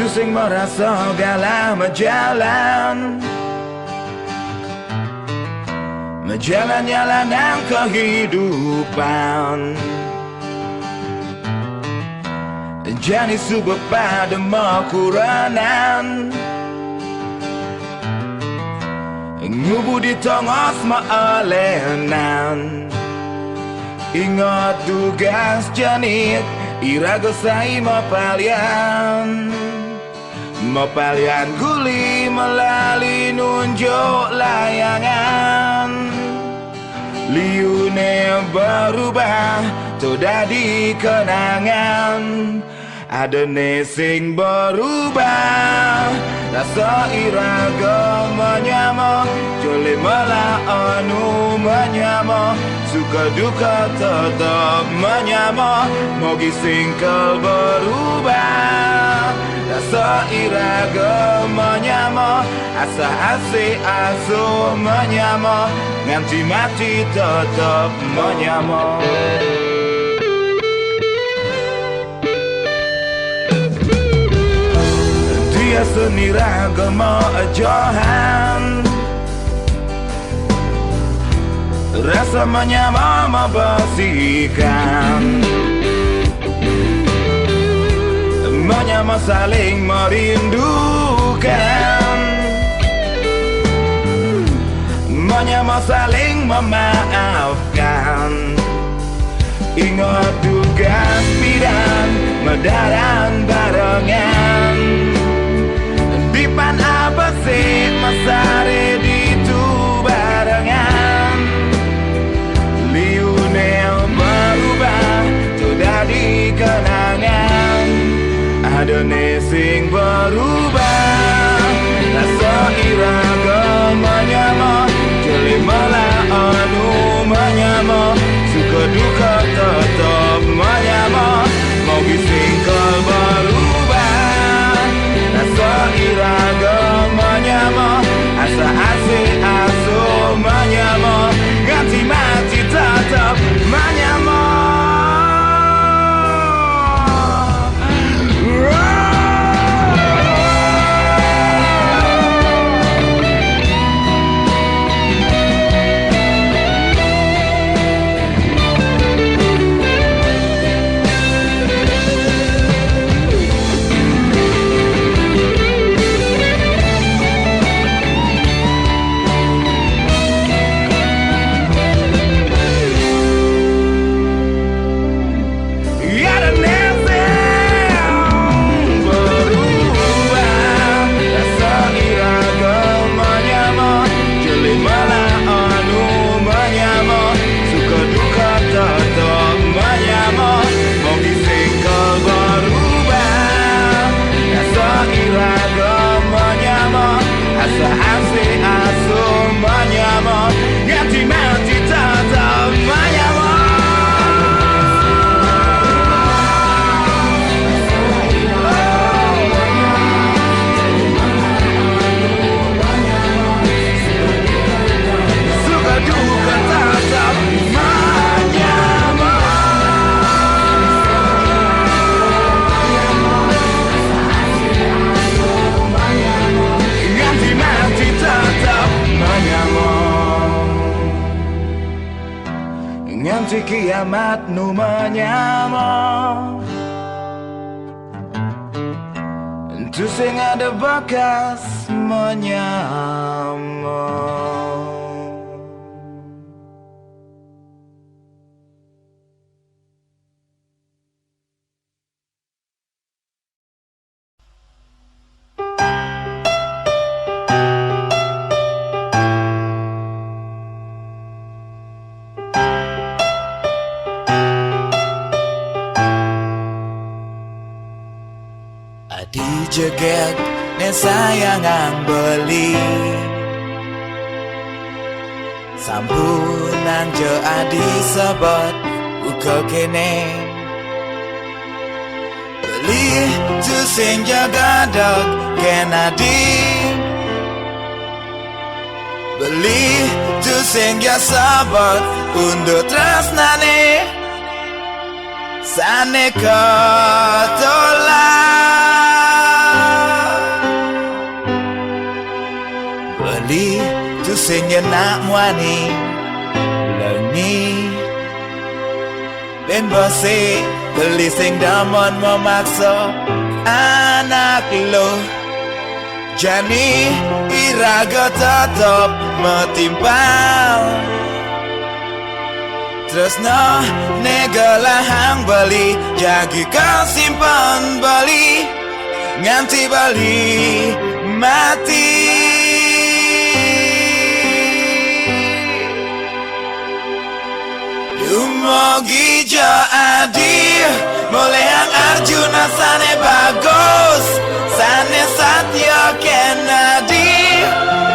sing merasa galau Menjalan-jalanan kehidupan. Jadi subuh pada makuranan Ngubu di tongos maalenan. Ingat tugas janit iraga sai mapalian guli melalui nunjuk layangan. Liune berubah tu dadi kenangan. Ada sing berubah rasa iraga menyama. Jole malah anu menyama. Suka duka tetap menyama. Mogi singkel berubah rasa iraga menyama. Asa asih asuh menyama. Nganti mati tetap menyama. Dia seni ragama ajahan. Rasa menyama membersihkan. Menyama saling merindukan. Menyama saling memaafkan. Ingat tugas bidan medaran barengan. Dipan apa sih masare itu barengan. Liune berubah tu dadi kenangan. Ada sing berubah rasa iraga menyama. Jeli malah anu menyama. Suka duka tetap menyama. Mau singkel berubah rasa iraga menyama. Asa asih asuh menyama. Ganti mati tetap menyama. Nganti kiamat nu menyama. Itu sing ada bakas menyama. Dijeget ne sayangan beli. Sampunan je adi sebut uka kene. Beli tu sing jaga dog kenadi. Beli tu sing ya sabot undur tresnane. Sane ketolak. nak muani lengi ben bose beli sing damon memaksa anak lo jani iraga tetap metimpang tresno negala hang bali jagi simpan bali nganti bali mati Dumogi jo adi mulai ang Arjuna sane bagus sane Satya Kennedy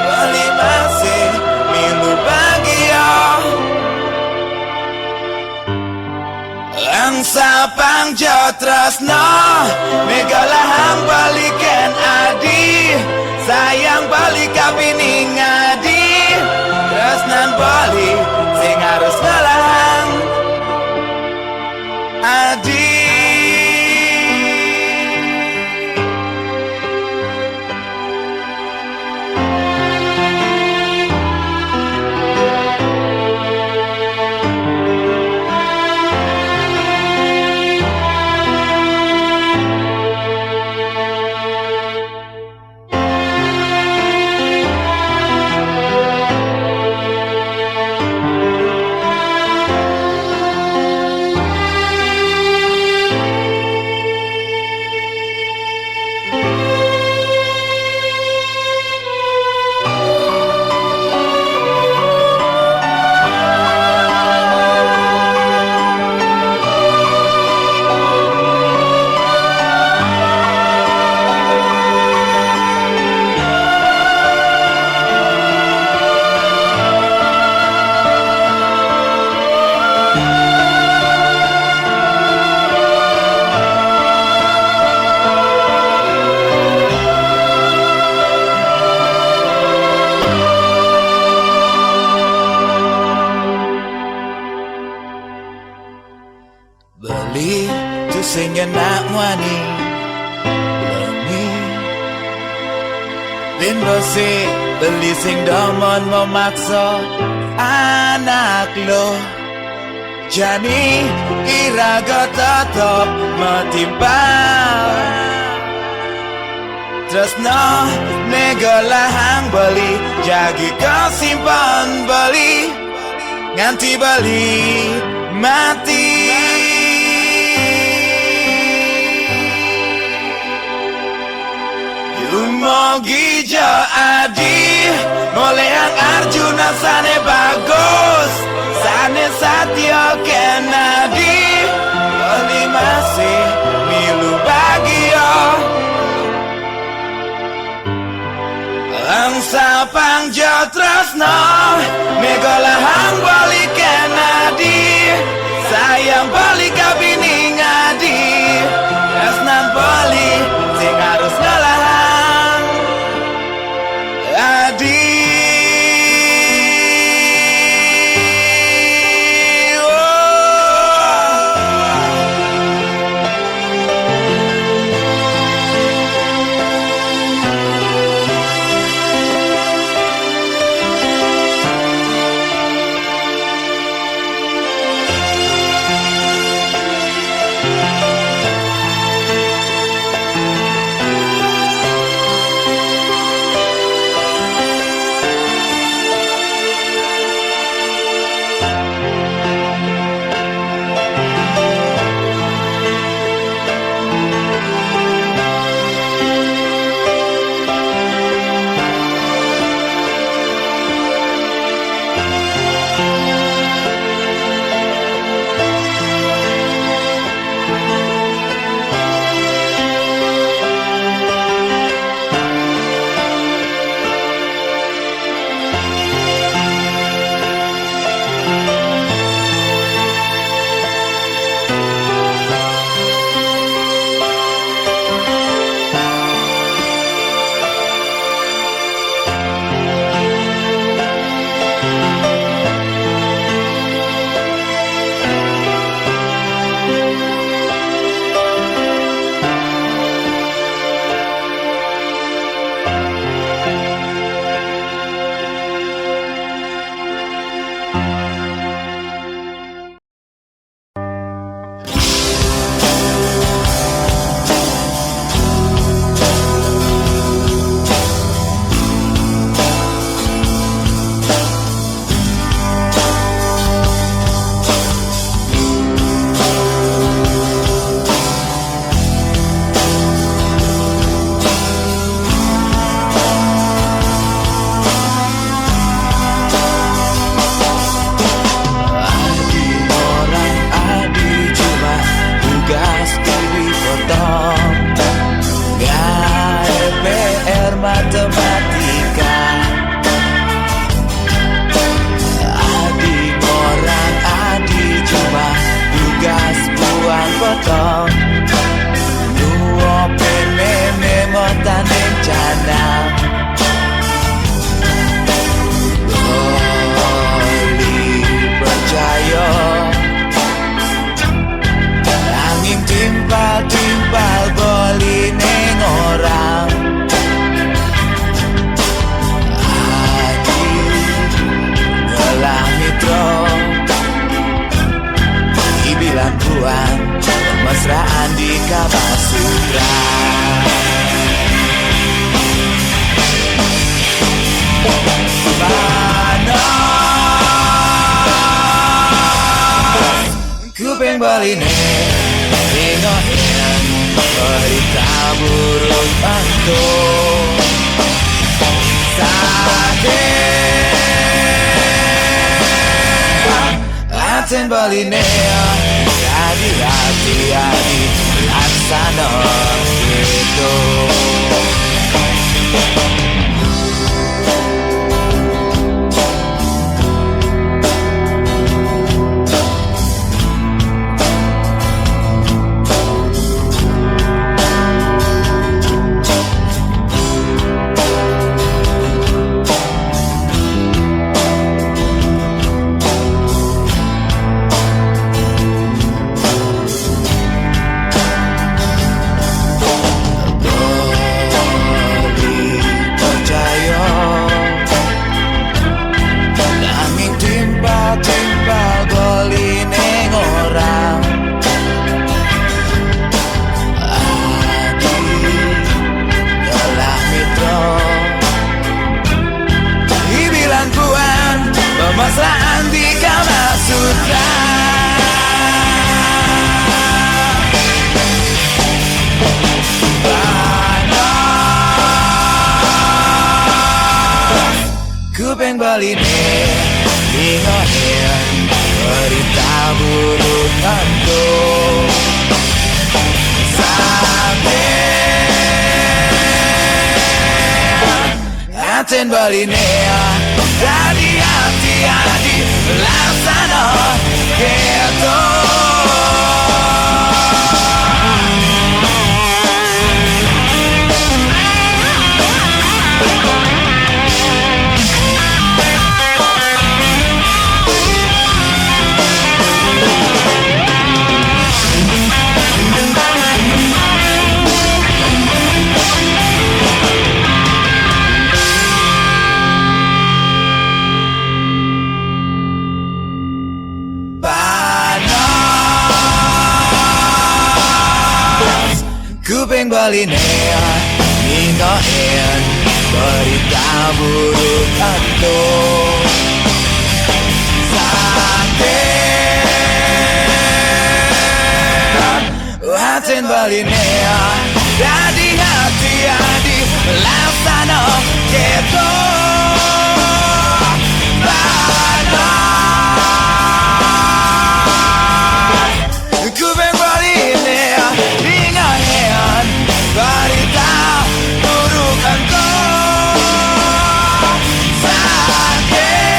bali masih milu bagia ang sapang jo tresno megalahang balikan adi sayang balik kapining adi tresnan bali sing harus ngalahang adi beli tu sing nak muani lengi ben bose beli sing damon memaksa anak lo jani iraga tetap metimpang tresno negalahang bali jagi simpan bali nganti bali mati Dumogi jo adi mulai ang Arjuna sane bagus sane Satya Kennedy bali masih milu bagia ang sapang jo tresno megalahang bali Kennedy sayang bali kapining adi tresnan bali sing harus ngalahang adi Kuping beline ingohin berita buruk untuk sakit. Aten beline jadi hati-hati laksana gitu. Mesraan di Kama Sutra. Panas kuping beline ingohin berita buruk untuk sakit. Aten beline jadi hati-hati laksana gitu. Kuping beline ingohin berita buruk untuk sakit. Aten beline jadi hati-hati laksana gitu. Kuping beline ingohin berita buruk untuk sakit.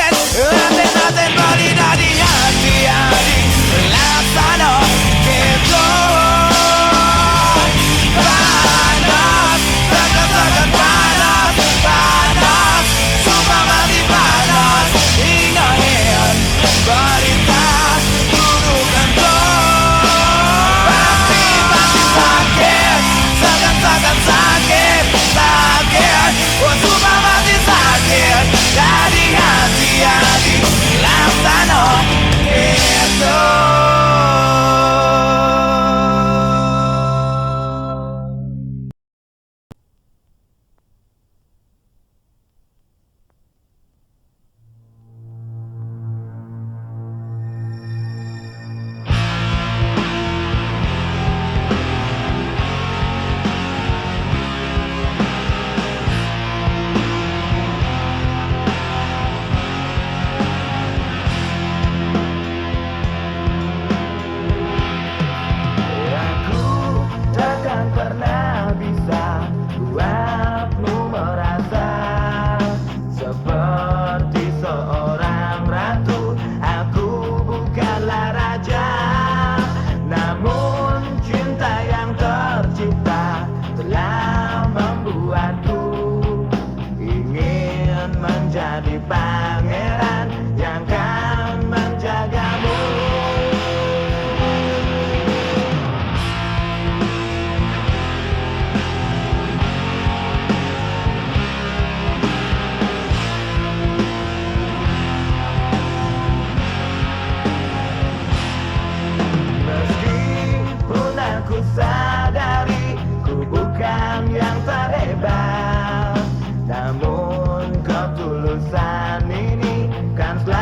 Aten beline jadi hati-hati laksana gitu. Panas, sangat panas, panas, sumpah mati panas. Ingohin berita buruk untuk sakit, sangat sakit, sakit. Oh sumpah mati sakit. Jadi hati-hati laksana gitu. Namun ketulusan ini kan selalu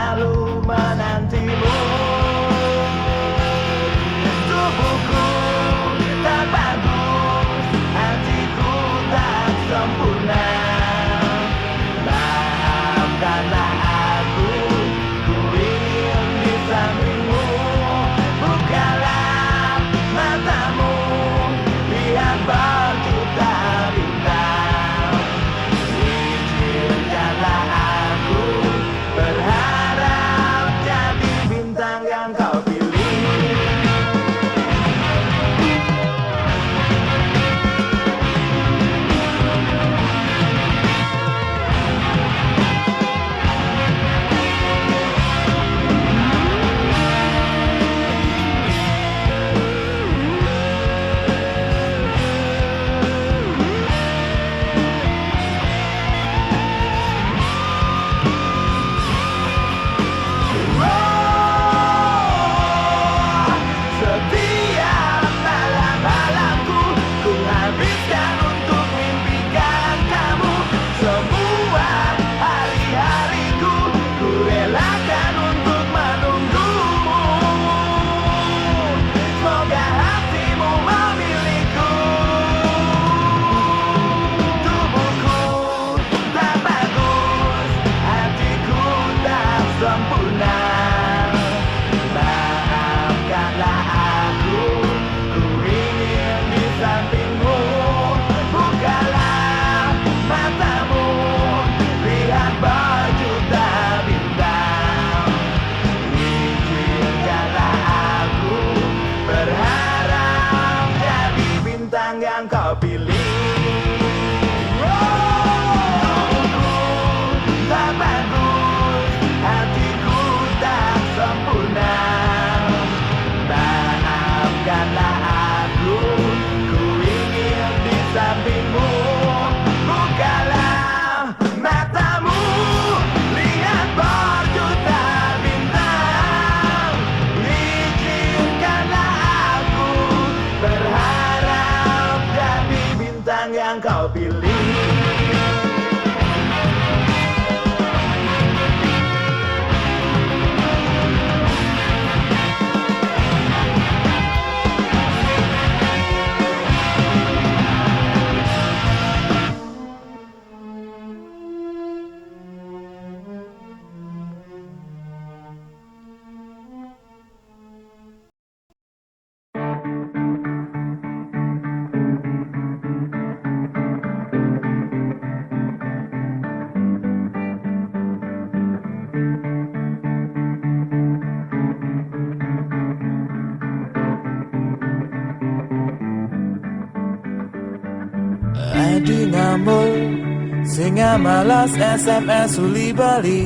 Singa malas SMS uli bali,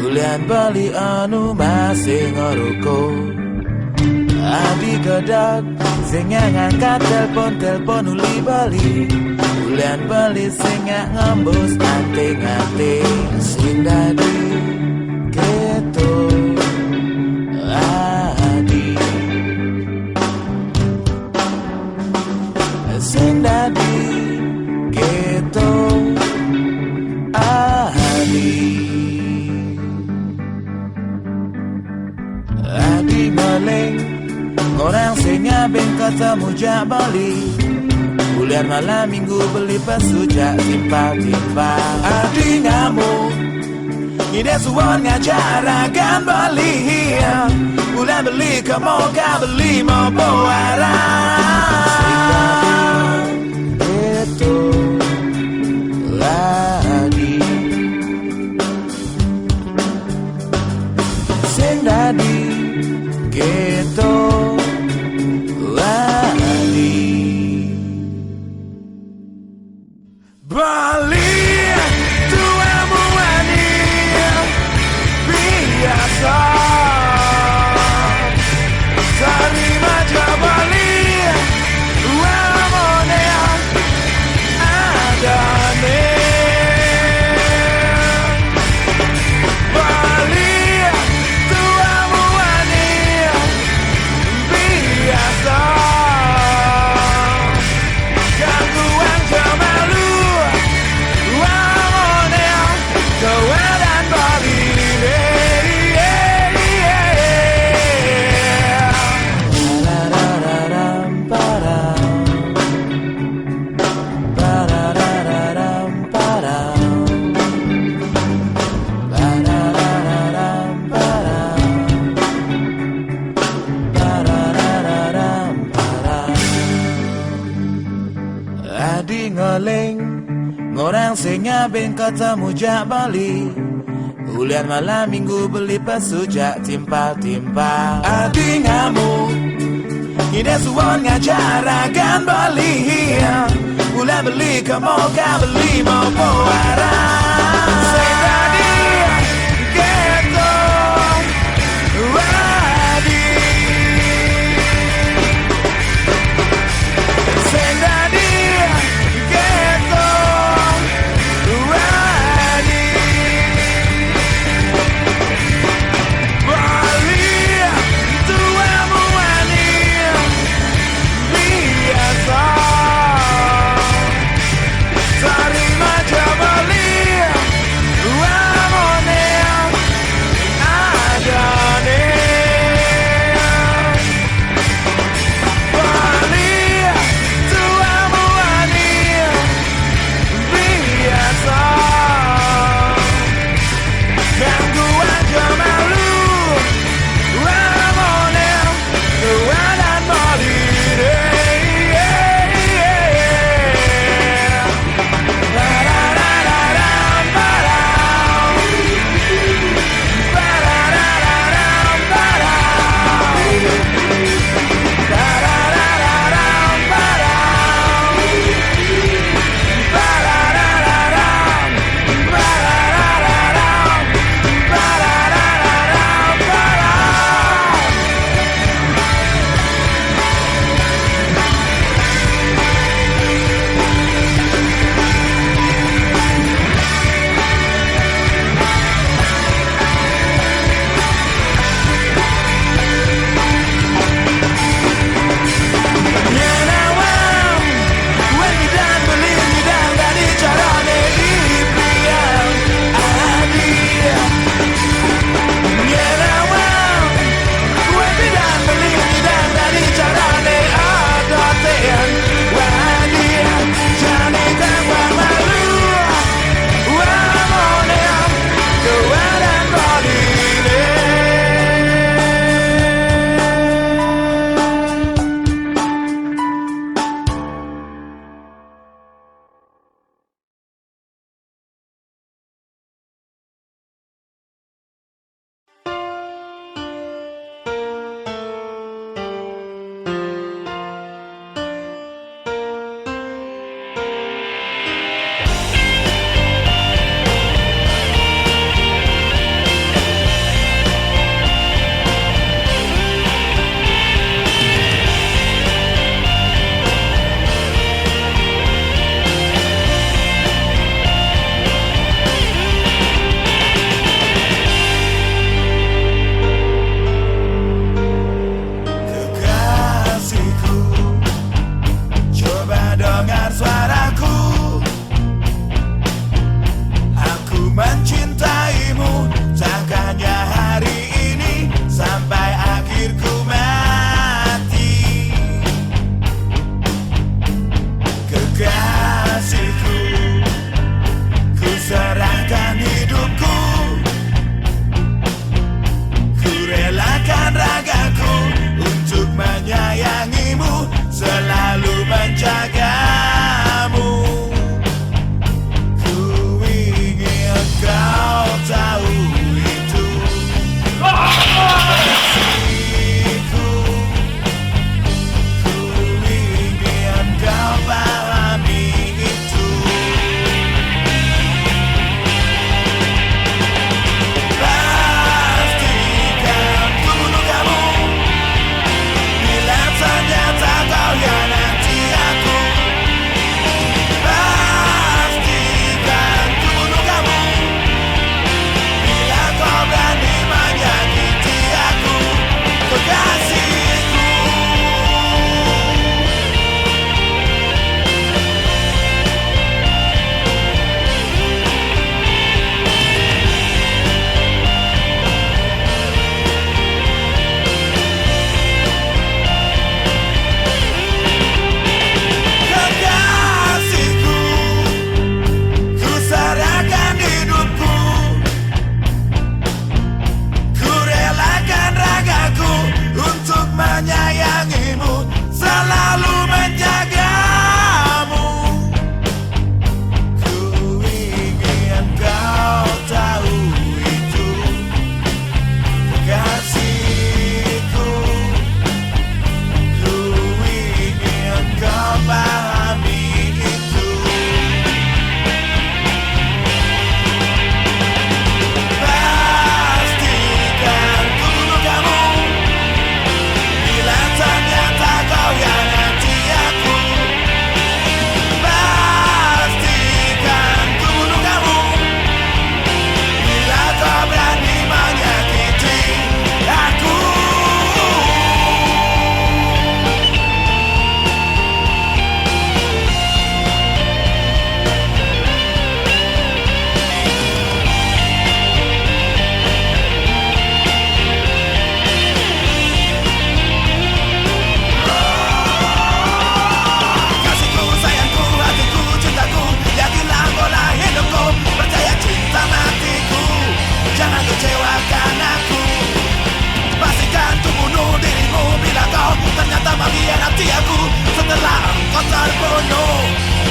ulian bali anu masih ngeruko. Adi kedak, singa ngangkat telepon uli bali, ulian bali singa ngembus anting-anting. Sing dadi keto adi, sing dadi keto adi. Adi ngeleng orang singa ben ketemu jak bali, bulan malam minggu beli pesujak timpa-timpa. Adi ngamuk ide suan ngajarakan bali, bulan beli kamu gak beli mau bawa. Itu lagi sing dadi gitu lagi. Bali tuamu ani biasa, terima aja Bali uamone ada nih. Bali tuamu ani biasa, gangguan cemalu uamone kewedan Bali. Adi ngeleng ngorang singa ben ketemu jak bali, ulian malam minggu beli pesujak timpa-timpa. Adi ngamuk ide suan ngajarakan bali, ulian beli kamu gak beli mau bawa. Sing dadi gitu adi, sing dadi gitu adi. Bali tuamu ani biasa, terima aja Bali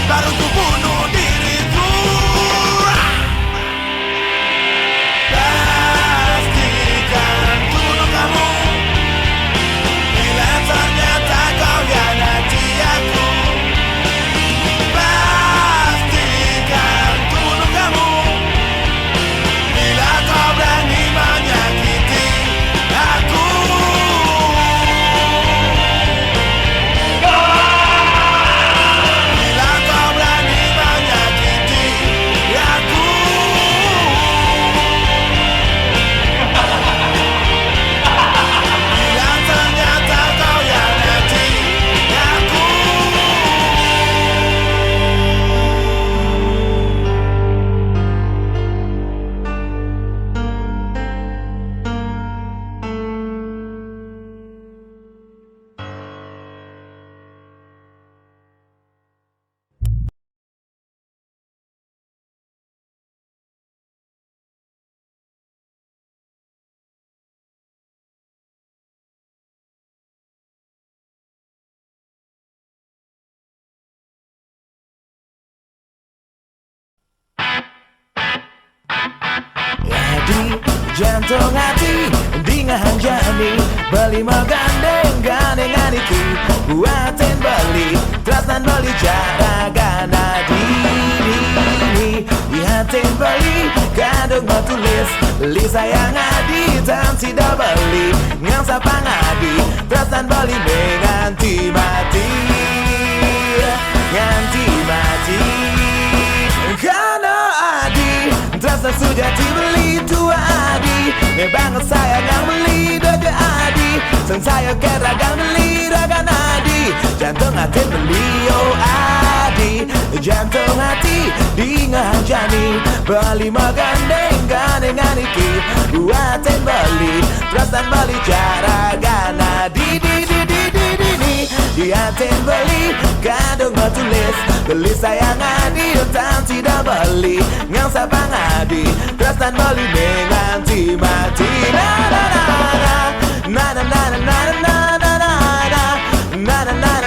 baru ku bunuh diriku. Pastikan bunuh kamu bila ternyata kau hianati aku. Pastikan bunuh kamu bila kau berani menyakiti aku. Bila kau berani menyakiti aku. Bila ternyata kau hianati aku. Di jantung hati dengan jani beli menggandeng gandengan iki buatin beli terasan beli cara gana di hatin beli kandung tulis beli sayang adi dan tidak beli ngangsa pangadi terasan beli menganti mati nganti mati karena adi terasa sudah dibeli tua adi banget sayang yang beli dojo adi sang saya keragan beli raga nadi jantung hati beli oh adi jantung hati dengan jani beli magandeng gandengan iki buatin beli terasan beli cara gana di hatin beli kandung tulis beli sayang adi dan tidak beli ngangsa pangadi terasan beli menganti mati na na na na na na na na na na na na na na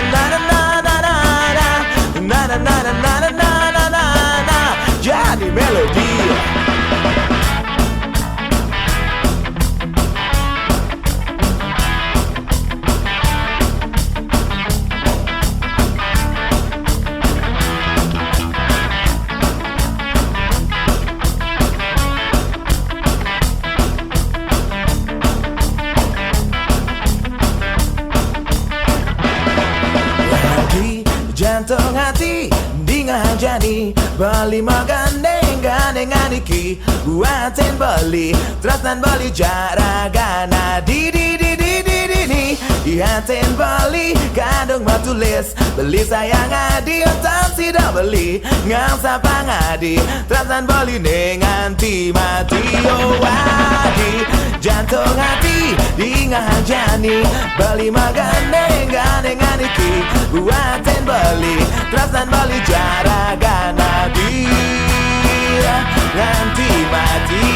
na na na na jadi melodi. Jantung hati dengan jani beli magandeng gandengan iki buatin beli terasan beli cara gana di hatin beli kandung tulis beli sayang adi dan tidak beli ngangsa pangadi terasan beli nenganti mati oh adi jantung hati dengan jani beli magandeng gandengan iki buatin beli terasan beli cara gana di nanti mati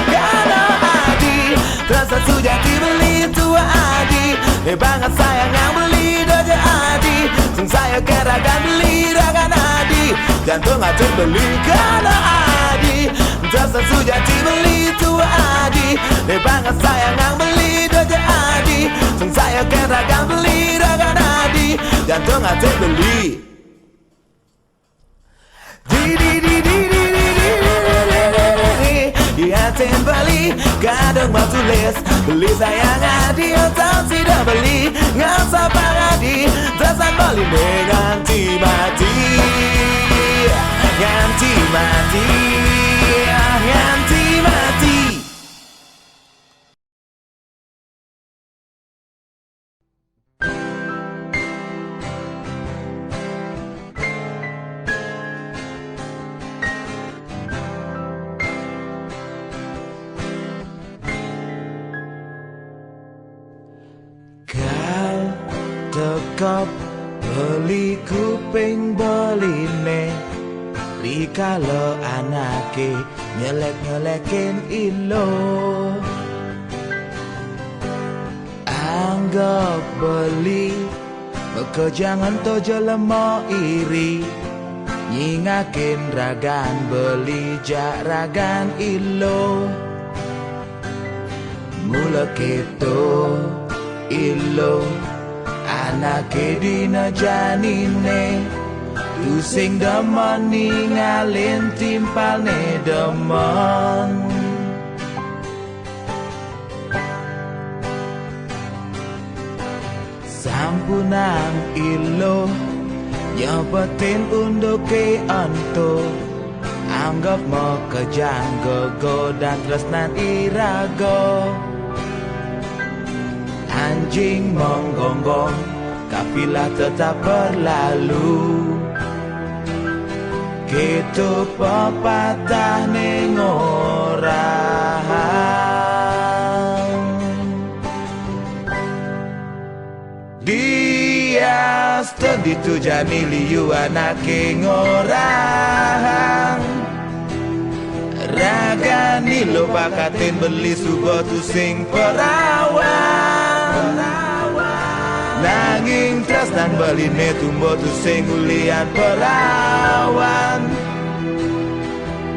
karena adi terasa sudah dibeli tua adi banget sayang yang beli dojo adi sang saya keragan beli raga nadi jantung hati beli karena adi terasa sudah dibeli tua adi banget sayang yang beli dojo adi sang saya keragan beli raga nadi jantung hati beli di hatin beli kandung tulis beli sayang adi dan tidak beli ngangsa pangadi terasan beli menganti mati nganti mati nganti mati. Tekap beli kuping beline rikala anake nyelek-nyelekin ilo anggap beli Kejangan tojo lemo iri nyingakin ragan beli jak ragan ilo mula keto ilo anake dina janine tu sing demen ninggalin timpalne demen sampunang ilo nyebetin untuk ke anto anggap mau kejang godan tresnan irago anjing menggonggong kafilah tetap berlalu gitu pepatah ning orang dia studi tu jani liu anake ngorang ragani lo bakatin beli subuh tu sing perawan nanging tresnan beline tumbuh tu sing ulian perawan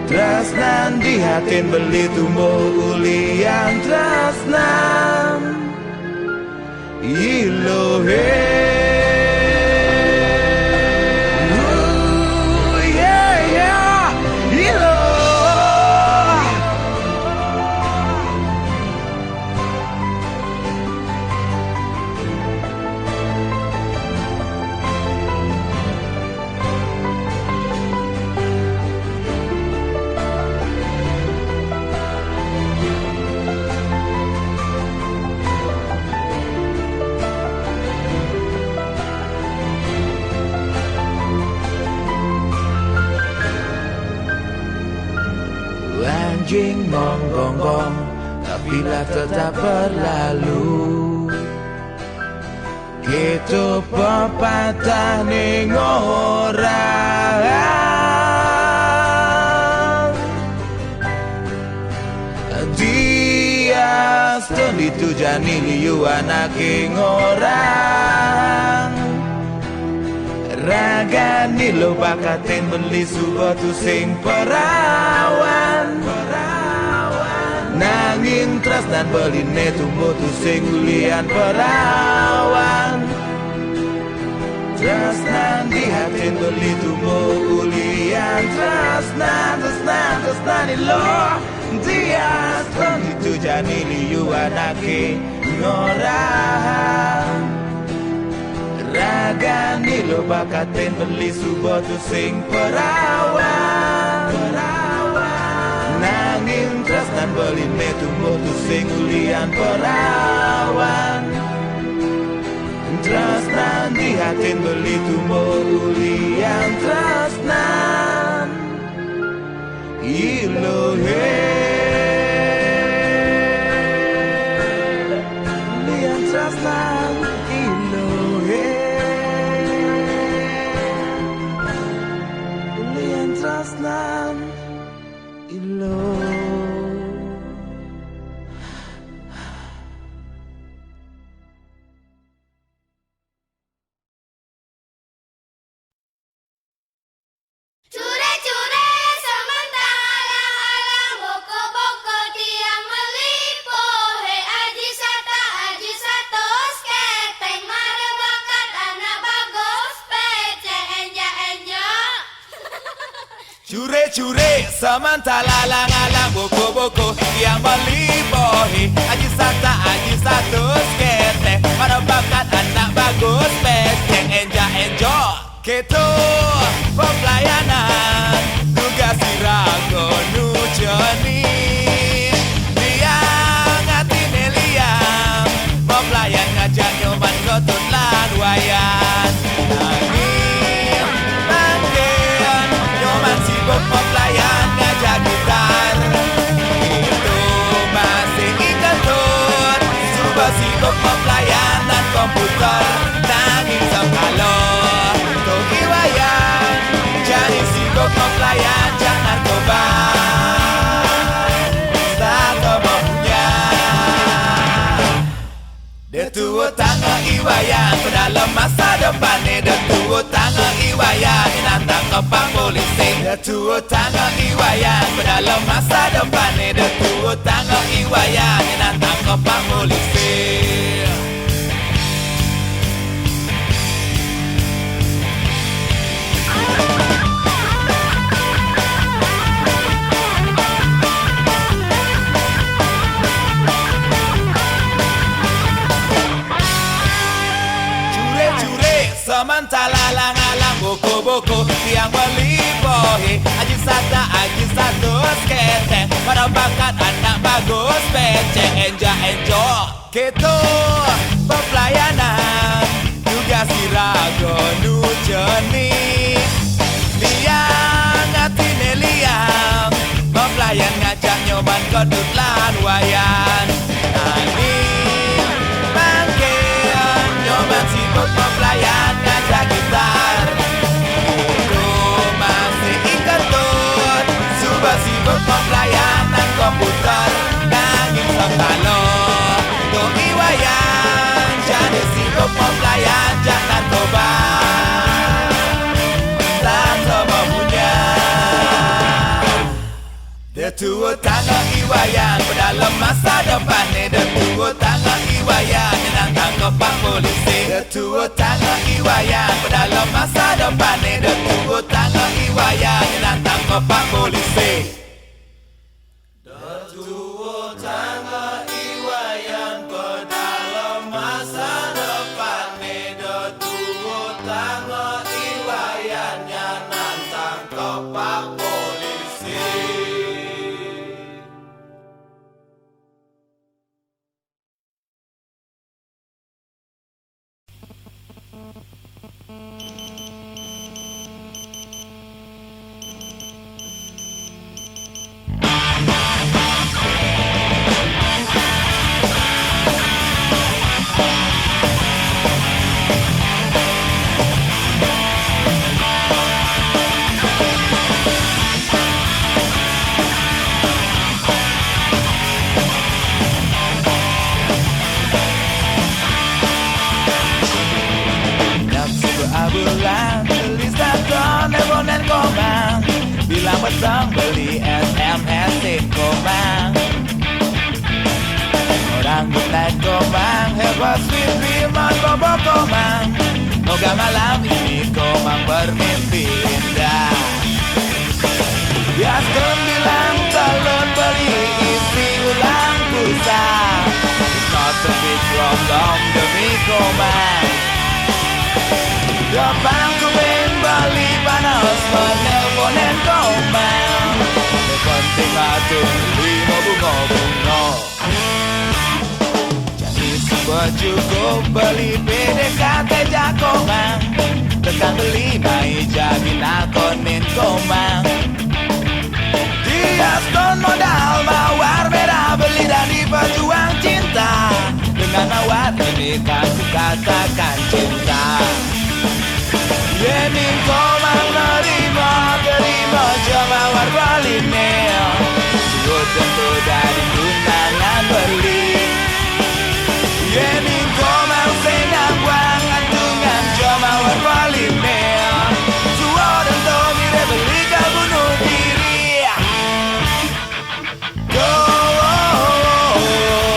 tresnan dihatin beli tumbuh ulian tresnan ilo anjing menggonggong kafilah tetap berlalu gitu pepatah ning orang dia studi tu jani liu anake ngorang ragani lo bakatin beli subuh tu sing perawan nanging tresnan beline tumbuh tu sing ulian perawan tresnan dihatin beli tumbuh ulian tresnan ilo dia studi tu jani liu anake ngorang ragani lo bakatin beli subuh tu sing perawan nanging tresnan beline tumbuh tu sing ulian perawan tresnan dihatin beli tumbuh ulian tresnan ilo ulian tresnan ilo ulian tresnan ilo. Cure-cure sementang alang-alang boko-boko tiang melipo he aji satos keteng mare bakat anak bagus pece enja Cure-cure sementara alang-alang boko-boko yang melibohi aji status keteng mana bakat anak bagus peceng enja keto pelayanan tugas sirago nujoni liang hati neliang pelayan ngajak nyoman kotut lan wayan nangin manggen nyoman sibuk pelayan ngajak gitar itu masih iketut subah sibuk pelayanan komputer nangin sengkalor togi wayang jadi sibuk pelayan jangan narkoba iwayan ke dalam masa depan ni Detu tangga iwayan nantang kepang polisi Detu tangga iwayan ke dalam masa depan ni Detu tangga iwayan nantang kepang polisi Sementara lang-alang buku-buku yang melipohi Aji satu skete Pada bakat anak bagus Becek enjo Gitu pelayanan Juga si rago nu jeni Liang hati liang Mempelayan ngajak nyoban kodut lan wayan Nani bangkit nyoban sibuk mempelayan gitar itu masih iketut Suba sibuk pelayanan komputer Nanging sekalo Tuh iwayan Jadi sibuk pelayan jangan coba Tak coba punya Detu tangga iwayan Dalam masa depan Detu tangga iwayan Nantang kepang polisi Detu tangga iwayan dalam masa depan Detu tangga iwayan nantang kepang polisi Detu tangga iwayan ke dalam masa depan Detu tangga iwayan nantang kepang polisi bulan tulis daton nelponen komang bilang petang beli SMS di komang orang naik komang hebat sweet firman bobo komang moga malam ini komang bermimpi indah Biaskan bilang talon beli isi ulang pulsa It's not a big problem demi komang Depan kuing bali panas menelponen komang Penting atur lima bunga-bunga Jadi sebuah cukup beli PDKT jakomang Tekan beli mai jadi nakonin komang Diaskon modal mawar merah beli dari pejuang cinta Dengan mawar ini kasih katakan cinta Yening komang terima coba warbalineo Sudut tentu dari undangan beli Yening komang senang buang antungan coba warbalineo Suo dan Tommy beli kau bunuh diri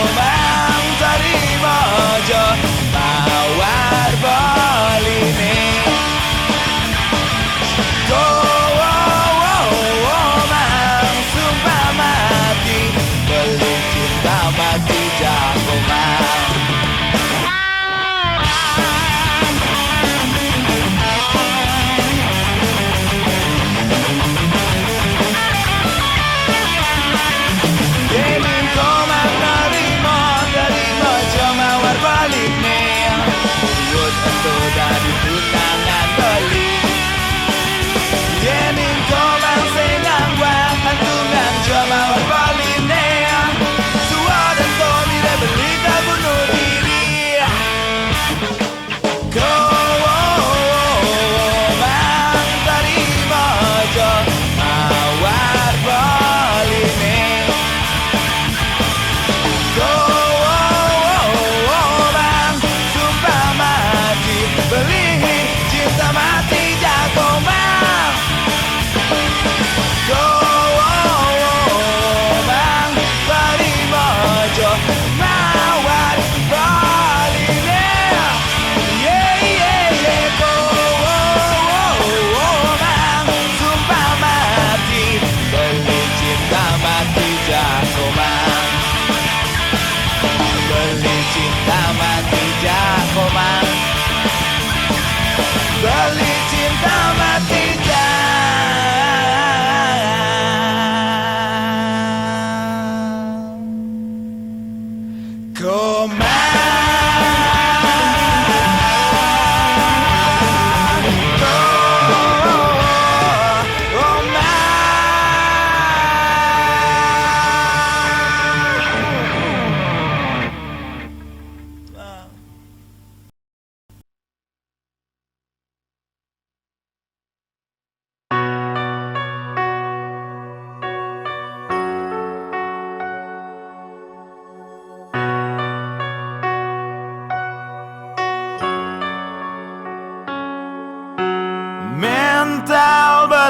Komang terima coba warbalineo Sumpah mati beli cinta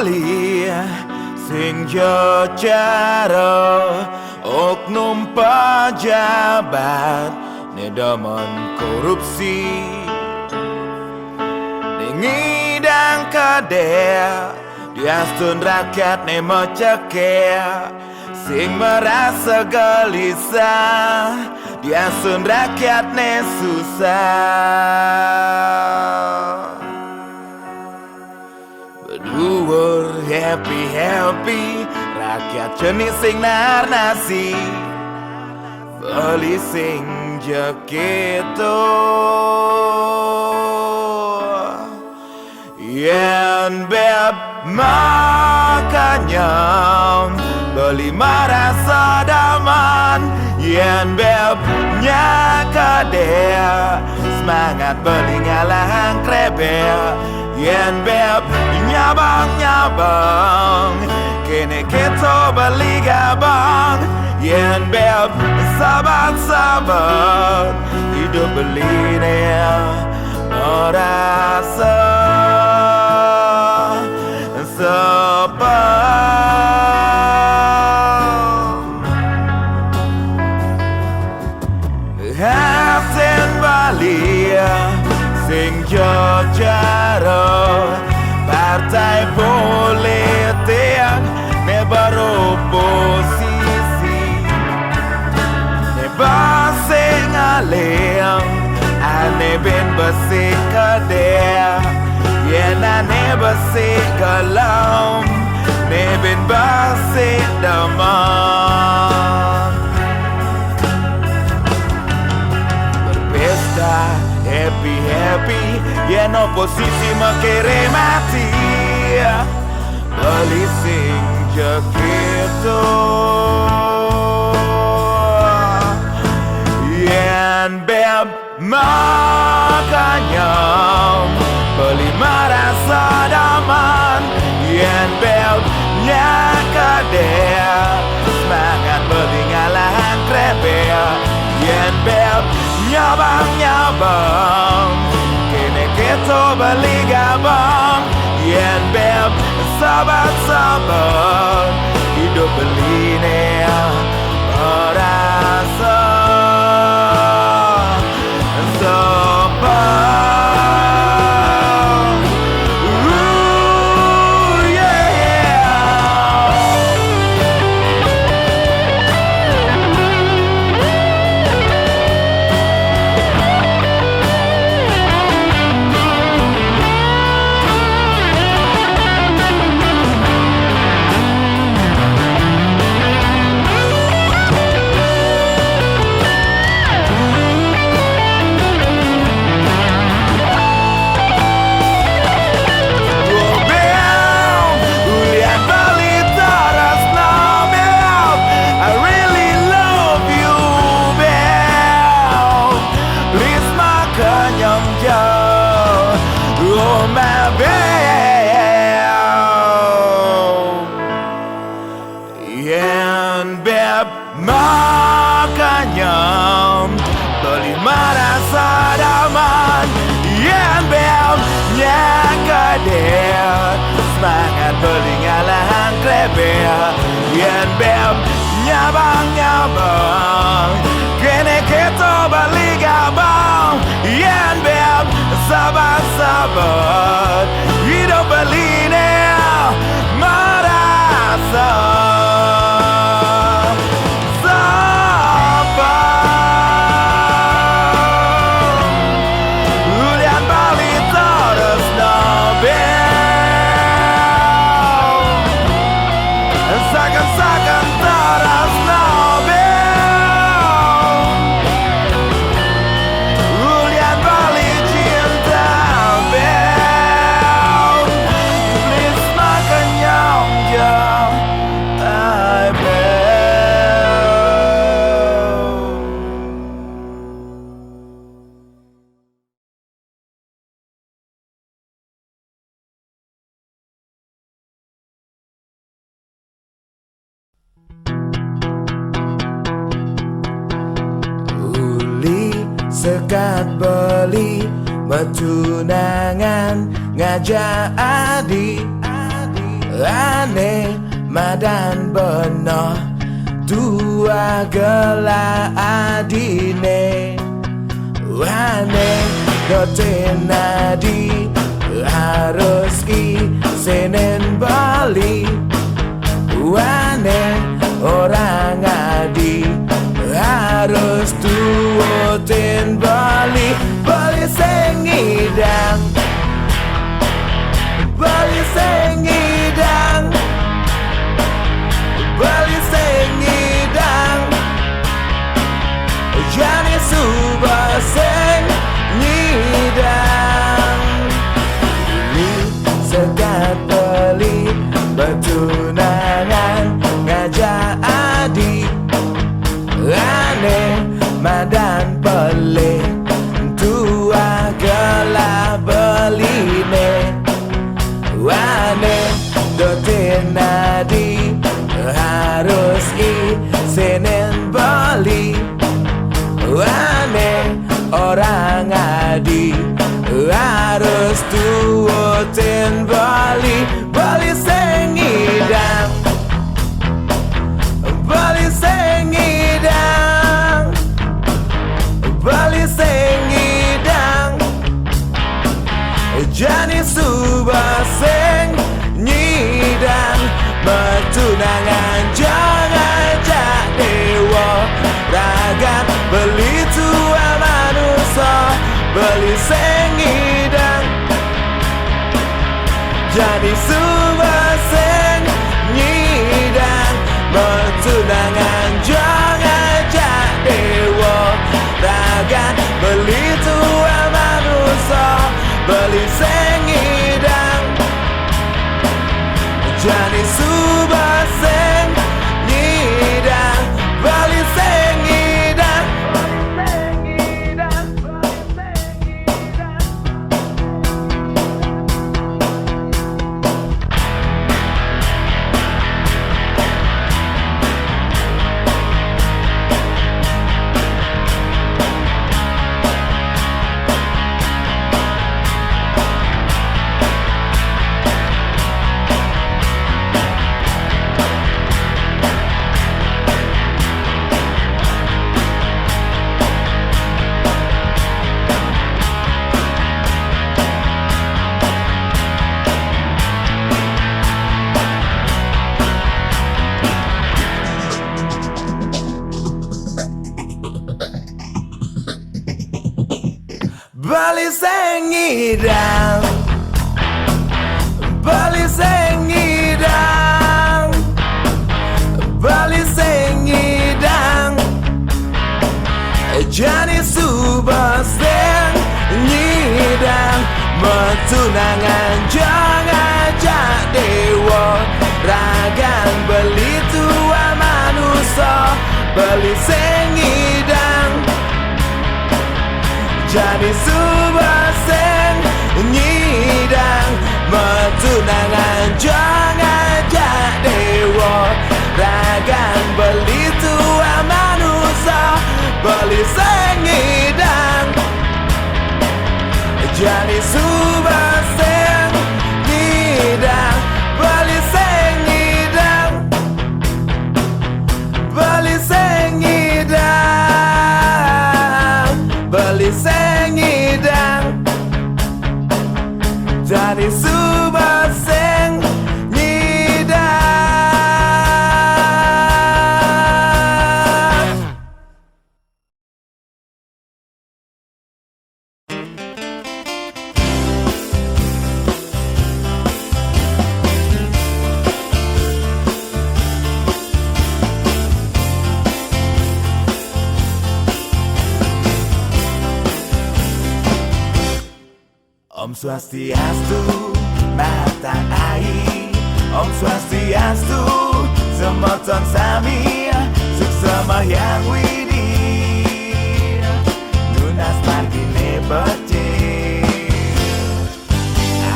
Bali sing jejaro oknum pejabat nedaman korupsi ngidang kadea diastun rakyat ne mecekea sing merasa gelisah diastun rakyat ne susah berduur happy rakyat jenis sing narnasi beli sing jeketo yen beb makanya beli merasa daman yen beb nyakadea semangat beli ngalah krebel yen beb nyabang kene kita beli gabang yen beb sabar hidup beli nih merasa Hasen Bali sing jejaro partai politik ne beroposisi ne basing aleng ane ben basing kadea yen ane basing kalam ne ben basing damang happy yen oposisi makere mati beli sing jeketo yen beb makanya beli merasa daman yen beb nyakadea semangat beli ngalahan krebel yen beb nyabang kene kita beli gabang yen beb sabar hidup beli nih merasa yen beb makanya beli merasa daman yen beb nyakadea semangat beli ngalahan krebel yen beb nyabang kene kita beli gabang yen beb sabar hidup beli nih merasa sekat beli metunangan ngajak adi Ane madan beno dua gelah adine Ane doten nadi harus ki senen Bali Ane orang adi harus tuoten Bali Bali sengidang Bali sengidang Bali sengidang Jani subah sengidang Ini sekat beli bertunangan ngajak adik Ane madan pelih dua gelah beline Ane doten nadi harus i senen Bali Ane orang adi harus tuoten Bali Bali sengidang Bali sengidang Bali sengidang Jani subah sengidang Bertunangan jangan jak dewa Ragan beli tua manusia Beli sengidang Jadi subah sengidang Bertunangan jangan jak dewa Ragan beli tua manusia Beli sengidang Jadi subah sengidang Bali sengidang Bali sengidang Bali sengidang Bali sengidang Jani subah sengidang Bertunangan jangan jak dewa Ragan beli tua manusia Bali sengidang Jadi subah sengidang Bertunangan jangan jak dewa Ragan beli tua manusia Beli sengidang Jadi subah sengidang Beli sengidang Beli sengidang Beli sengidang Jadi subah sengidang Om Swastiastu, Matang Ai Om Swastiastu, Semoton Sami Suksama yang widi Nunas margine bece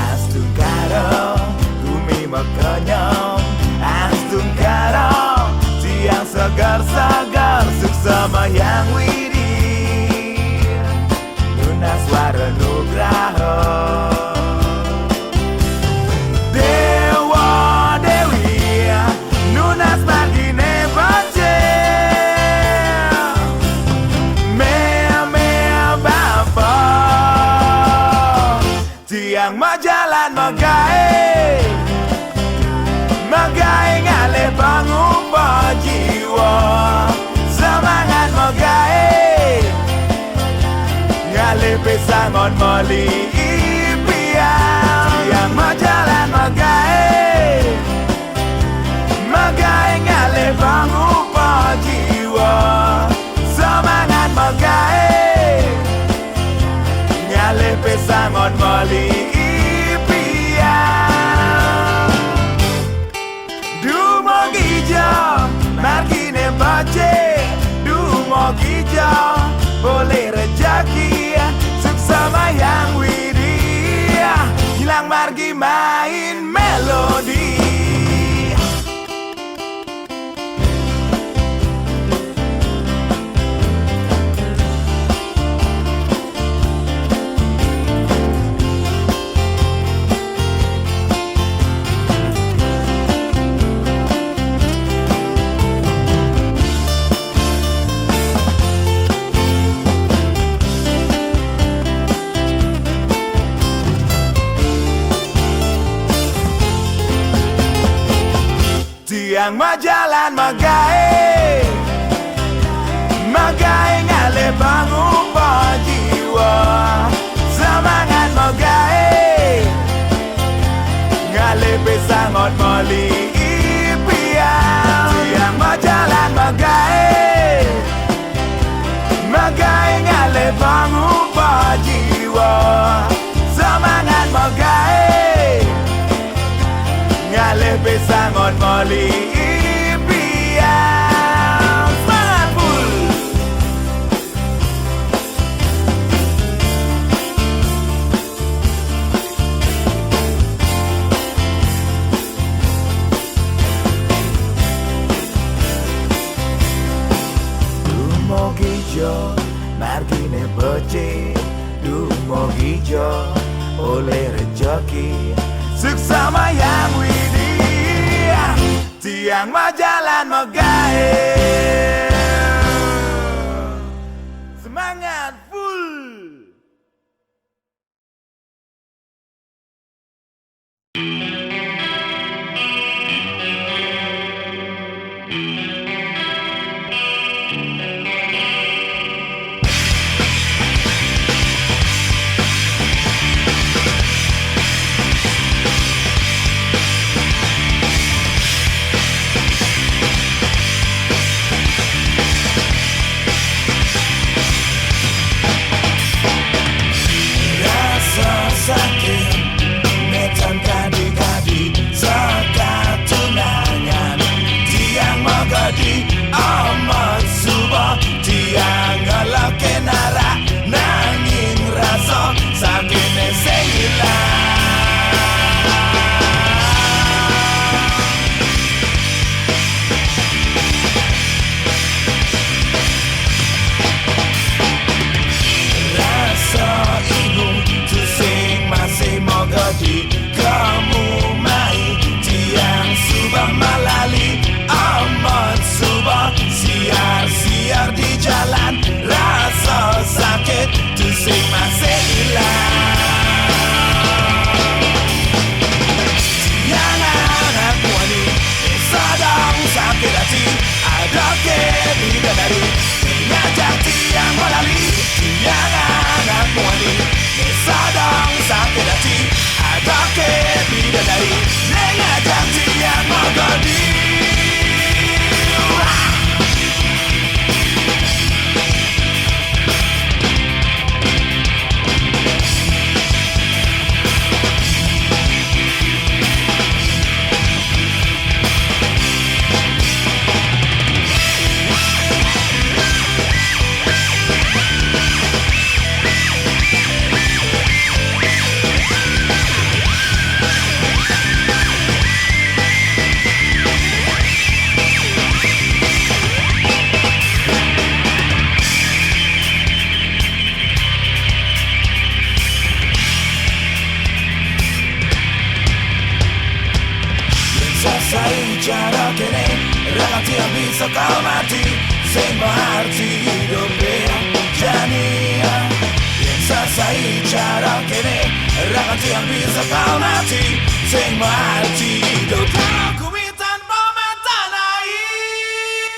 Astung karo, Kumi makonyom Astung karo, Siang segar-segar Suksama yang widi Nunas wara nugraho Dewa Tiang mau jalan mau gawe ngalih pangupah jiwa. Semangat mau gawe ngalih pesangon moli impian. Tiang mau jalan mau gawe ngalih pangupah jiwa. Semangat mau gawe ngalih pesangon moli impian. Dumo gijo margine bace, dumo gijo boleh rejeki seksama yang widya. Hilang margi main melodi. Tiang mau jalan mau gawe ngalih pangupah jiwa. Semangat mau gawe ngalih pesangon moli impian. Tiang mau jalan mau gawe ngalih pangupah jiwa. Semangat mau gawe ngalih pesangon moli impian. Semangat full. Dumo gijo margine bece, dumo gijo oleh rejeki seksama yang widya. Tiang mau jalan mau gawe. Semangat full. cara kene Ragazzi bisa kau mati Sembah arti hidupnya Jania Yang selesai cara kene Rakyat yang bisa kau mati sing mati hidup kumi tanpa mata naik.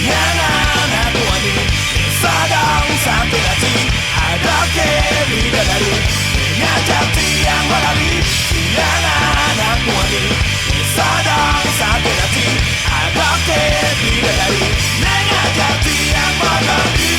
Jangan aku ini sedang sakit hati, ada kebidadari ngajak tiang berlari. Jangan aku ini sedang sakit hati, ada kebidadari ngajak tiang berlari.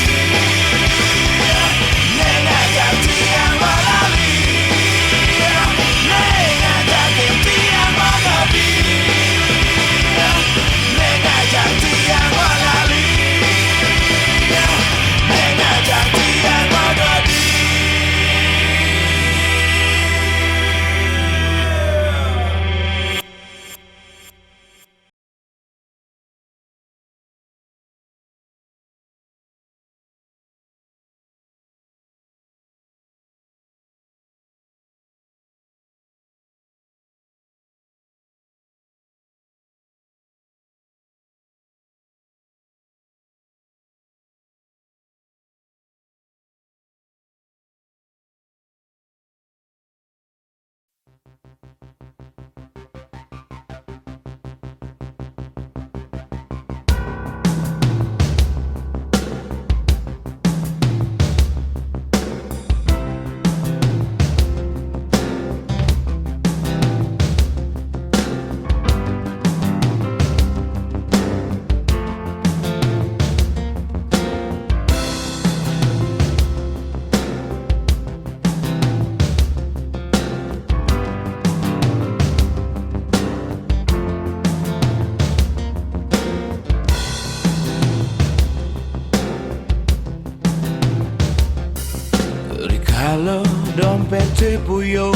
Kalau dompet cepuyung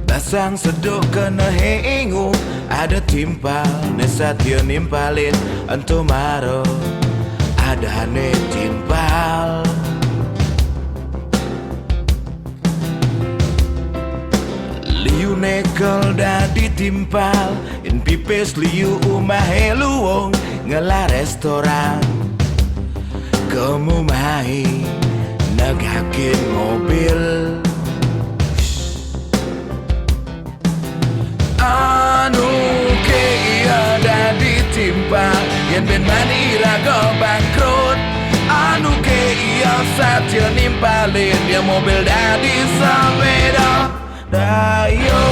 basang seduk kena hingu, ada timpal nesat dia nimpalin anto maro, ada ne timpal. Liu nekel dah ditimpal, in pipes liu umahe luong ngela restoran. Kamu main nagakin mobil, anu ke iya dah ditimpa yen ben manira go bangkrut. Anu ke iya satya nimpalin dia mobil dah disabeda dayo.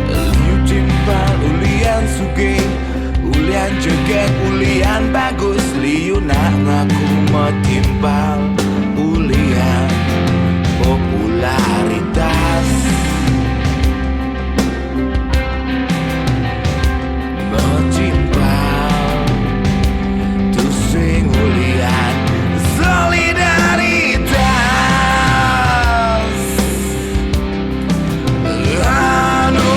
Liu timpal ulian suge, ulian joget, ulian bagus. Liu nak ngaku metimpal ulian popularitas. Metimpal tu sing ulian solidaritas. Anu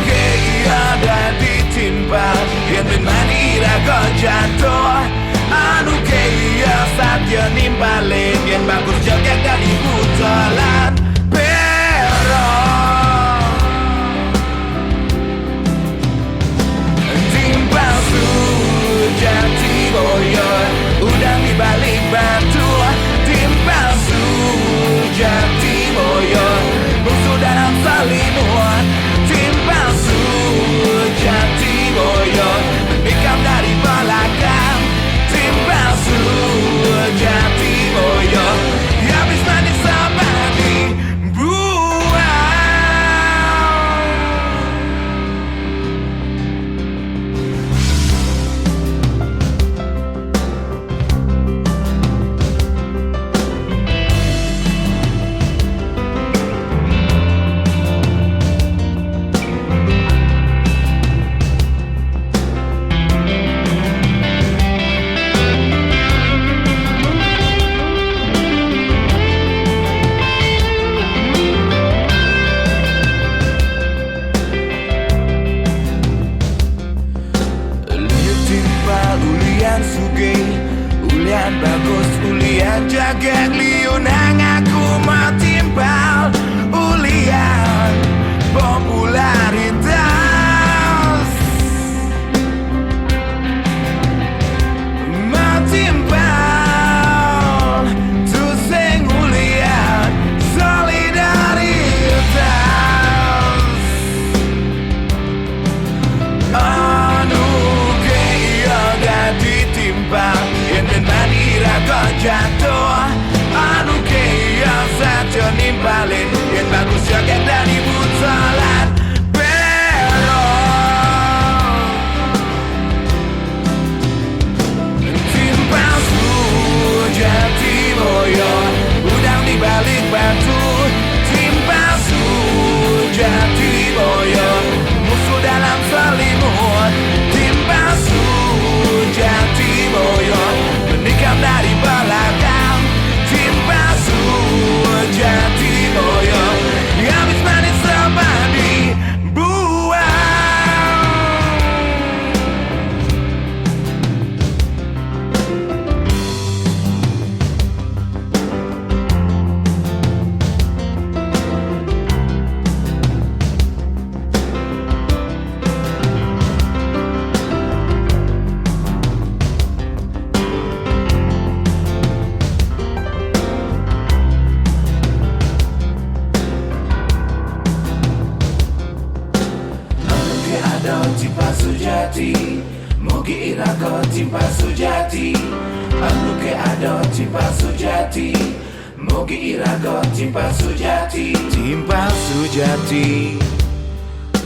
ke iya dah ditimpal yen ben manira go jatuh. Anu ke iya satya nimpalin yen bagus joget dari putalan peron. Timpal sujati boyon udang di balik batu. Timpal sujati boyon musuh dalam salimuan. Timpal sujati boyon nikam dari belakang. Timpal sujati boyon habis manis ado timpa sujati Mugi irago timpa sujati Anuke ado timpa sujati Mugi irago timpa sujati Timpa sujati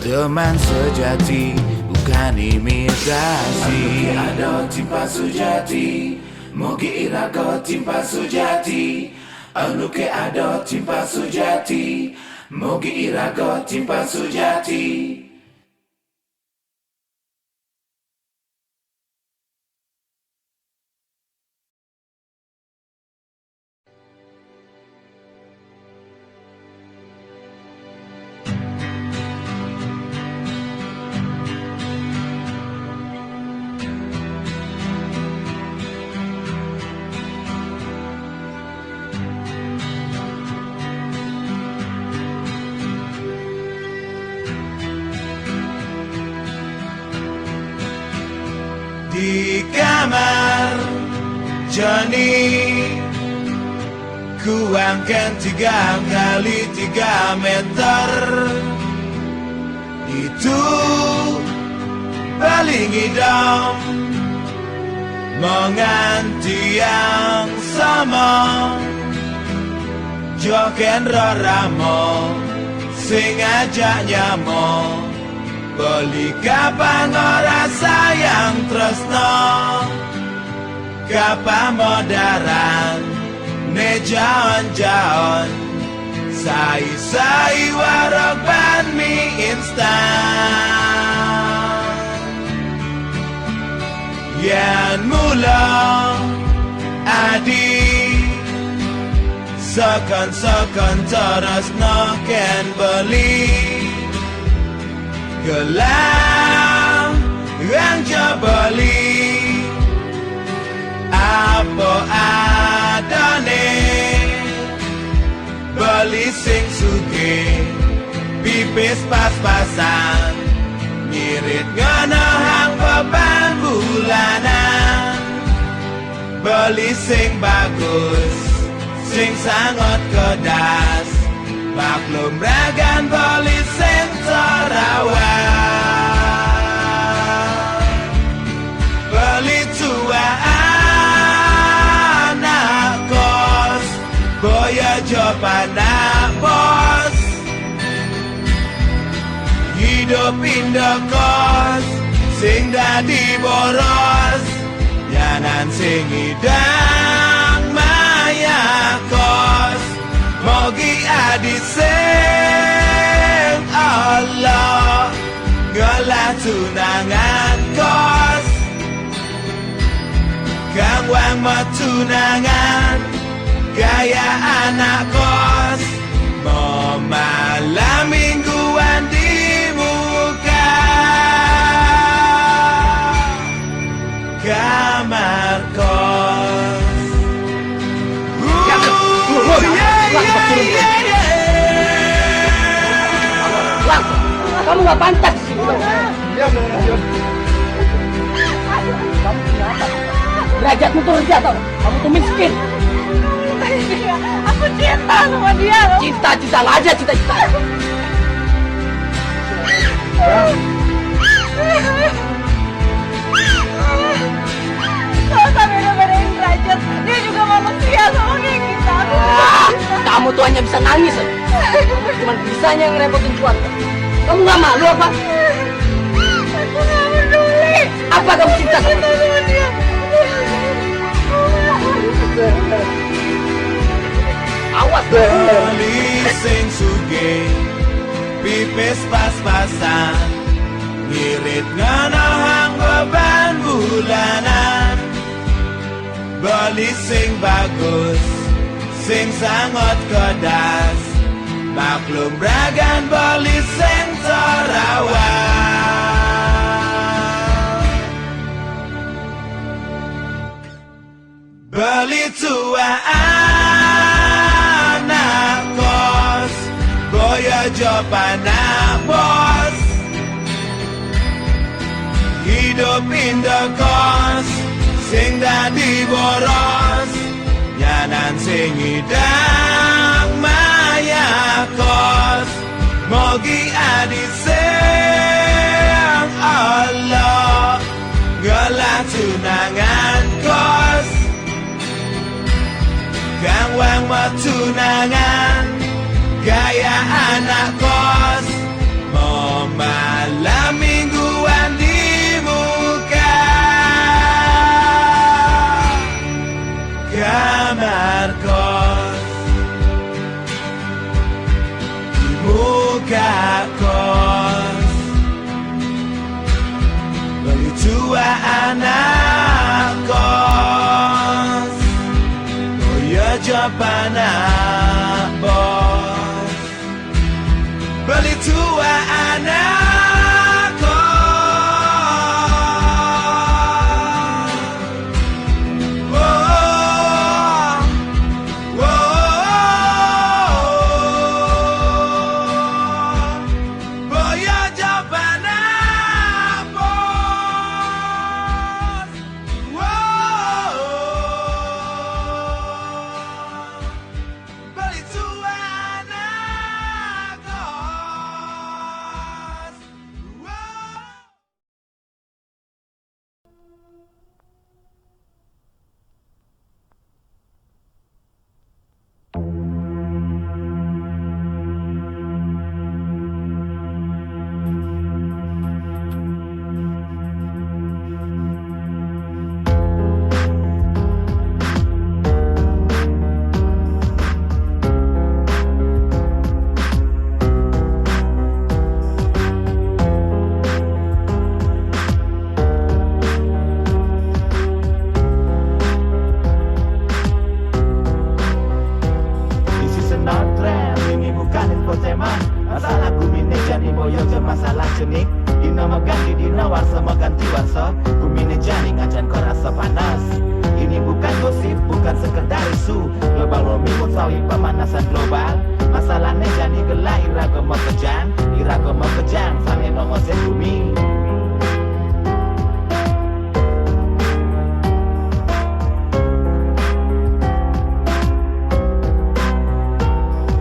Teman sejati bukan imitasi Anuke ado timpa sujati Mugi irago timpa sujati Anuke ado timpa sujati Mugi irago timpa sujati Di kamar Johnny ku angkat 3 kali 3 meter Itu paling idam menganti yang sama Joken roramo sing ajak nyamo Beli kapan ora sayang tresno Kapan modaran ne jaon-jaon Sai-sai warok ban mie instan Yan mula adi Sekon-sekon terus no ken beli Gelang yang jabali Apa adane Beli sing suge Pipis pas-pasan Ngirit ngono hang beban bulanan Beli sing bagus Sing sangat kedas Maklum ragan beli sing terawat Beli tua anak kos Boya job anak bos Hidup indah kos Sing dadi boros Yanan sing hidang maya kos Mogi adi sing Allah Ngelah tunangan kos Kang wang tunangan Gaya anak kos Mau malam mingguan di muka Kamar kos Kamu gak pantas di sini. Derajatmu tuh rendah tau. Kamu tuh miskin. Aku cinta sama dia. Cinta aja cinta. Kalau sampai bedain derajat, dia juga manusia sama kayak kita. Kamu tuh hanya bisa nangis. Cuman bisanya ngerepotin keluarga. Kamu gak malu apa? Aku gak peduli. Apa kamu cinta sama dia? Awas. Beli sing suge Pipis pas-pasan Ngirit ngono hang beban bulanan Beli sing bagus Sing sangat kedas Maklum ragan beli sing terawat Beli tua anak kos Boya job anak bos Hidup indah kos Sing dadi boros Yanan sing hidang maya kos Mogi adi sing Allah gelang tunangan kos Kang wang tunangan gaya anak kos mau malam mingguan di muka kamar kos di muka kos beli tua anak kos Boya Japana bos beli tua anak kos oh, Boya Japana bos beli tua anak kos This is not trend, ini bukan infotainment Masalah kumine jani boyo je masalah jenik Dina maganti dina warsa maganti warsa Kumine jani ngajan kau rasa panas Ini bukan gosip, bukan sekedar isu Global warming utawi pemanasan global Masalahnya jani gelak iraga mau kejang Sange nongos bumi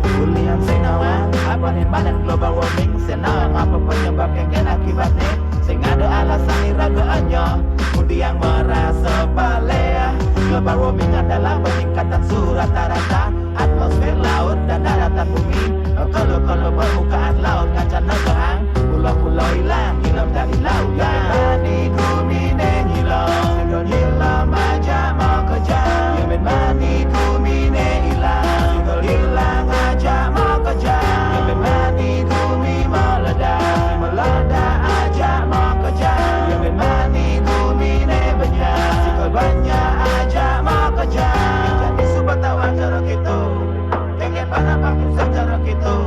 Kuliah senawang, apa nih badan global warming senawang apa penyebab yang akibatnya Sing ada alasan iraga anyo Mudi yang merasa balea Global warming adalah peningkatan suhu rata-rata Atmosfer laut dan daratan bumi Kalau permukaan laut ngacan negahang Pulau-pulau hilang, hilang dari lautan Mani kumine hilang Sehingga hilang aja mau kejar Yemen mani kumine hilang Sehingga hilang aja mau kejar Yemen mani kumi meledak aja mau kejar Yemen mani kumine banyak Sehingga banyak aja mau kejar Jadi subatawan cara gitu Pengen panapang pusat cara gitu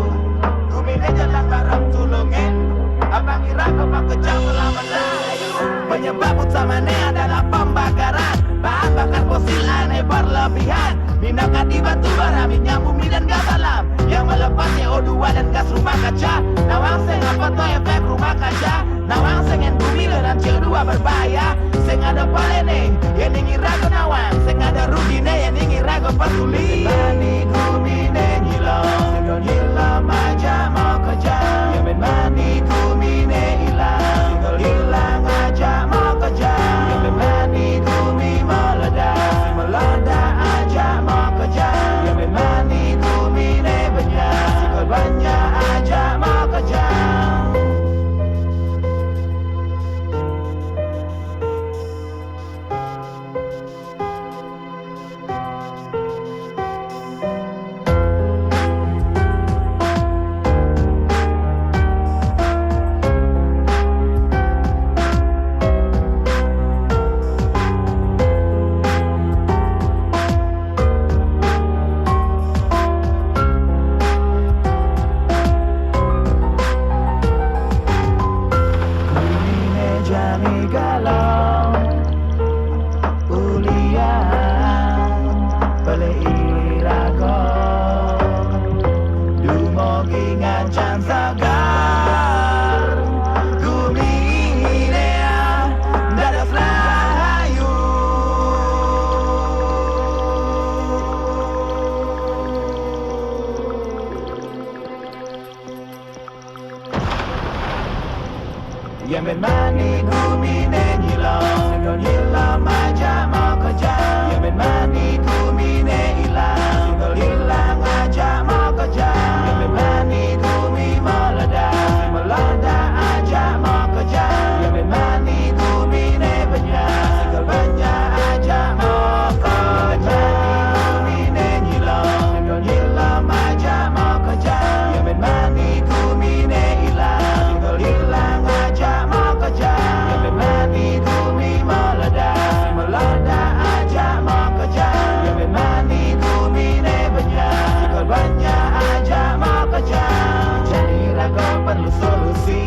Kumine jalan bareng tulungin Abang kira kau kejam selama layu Penyebab utamanya adalah pembakaran Bahan bakar fosil aneh berlebihan Minangkan di batu bara, minyak bumi dan gas alam Yang melepas CO2 dan gas rumah kaca Nawang seng apa tuh efek rumah kaca Nawang sengen bumi dan CO2 berbahaya Seng ada palene, yang ingin ragu nawang Seng ada rudine, yang ingin ragu patuli Mani kumine hilang Sehingga hilang aja mau kejar Yemen mani kumine hilang Sehingga hilang aja mau kejar Yemen mani kumi meledak aja mau kejar Yemen mani kumine banyak Sehingga banyak aja mau kejar Yemen mani kumine nyilong Sikol hilang aja mau kerja Yemen mani kumine hilang Sikol hilang aja mau kerja Yemen mani kumi meledak Meledak aja mau kerja Yemen mani kumine banyak Sikol banyak aja mau kerja Yemen mani kumine nyilong Sikol hilang aja mau kerja Yemen mani kumine hilang Sikol hilang aja mau kerja Yemen mani kumi meledak Meledak aja mau kerja Yemen mani kumine banyak Sikol banyak aja mau kerja Jadi ragu perlu solusi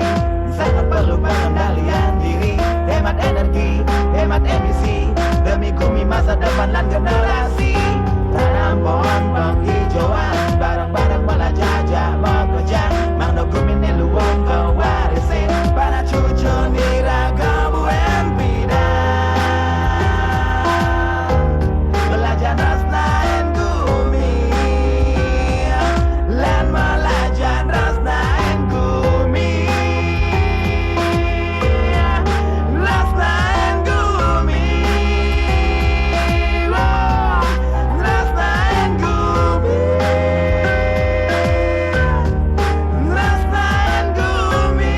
Sangat perlu pengendalian diri Hemat energi, hemat emisi Demi kumi masa depan dan generasi Tanam pohon penghijauan Barang-barang melajajah bekerja Mang no kumine luwung kewarisin Para cucu niraga buen pidang Belajar rasna en kumi Lan belajar rasna en kumi Rasna en kumi Rasna en kumi Rasna en kumi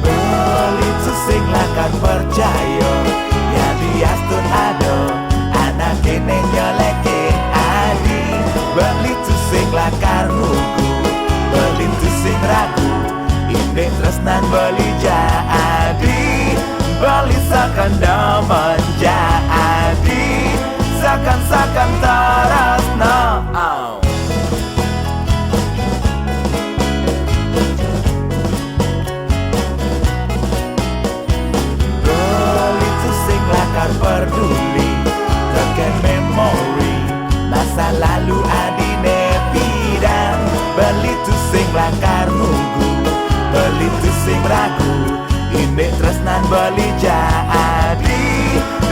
Belitu sing lakar percaya Ya diastun ado Anak kene nyoleke adi Belitu sing lakar nuku Belitu sing ragu Indek tresnan beli jadi Beli sakan daman jadi Sakan-sakan terasna Belitu sing lakar peduli Tekan memori Masa lalu adine bidang Belitu sing lakar nunggu Belitu sing ragu Indek tresnan beli jadi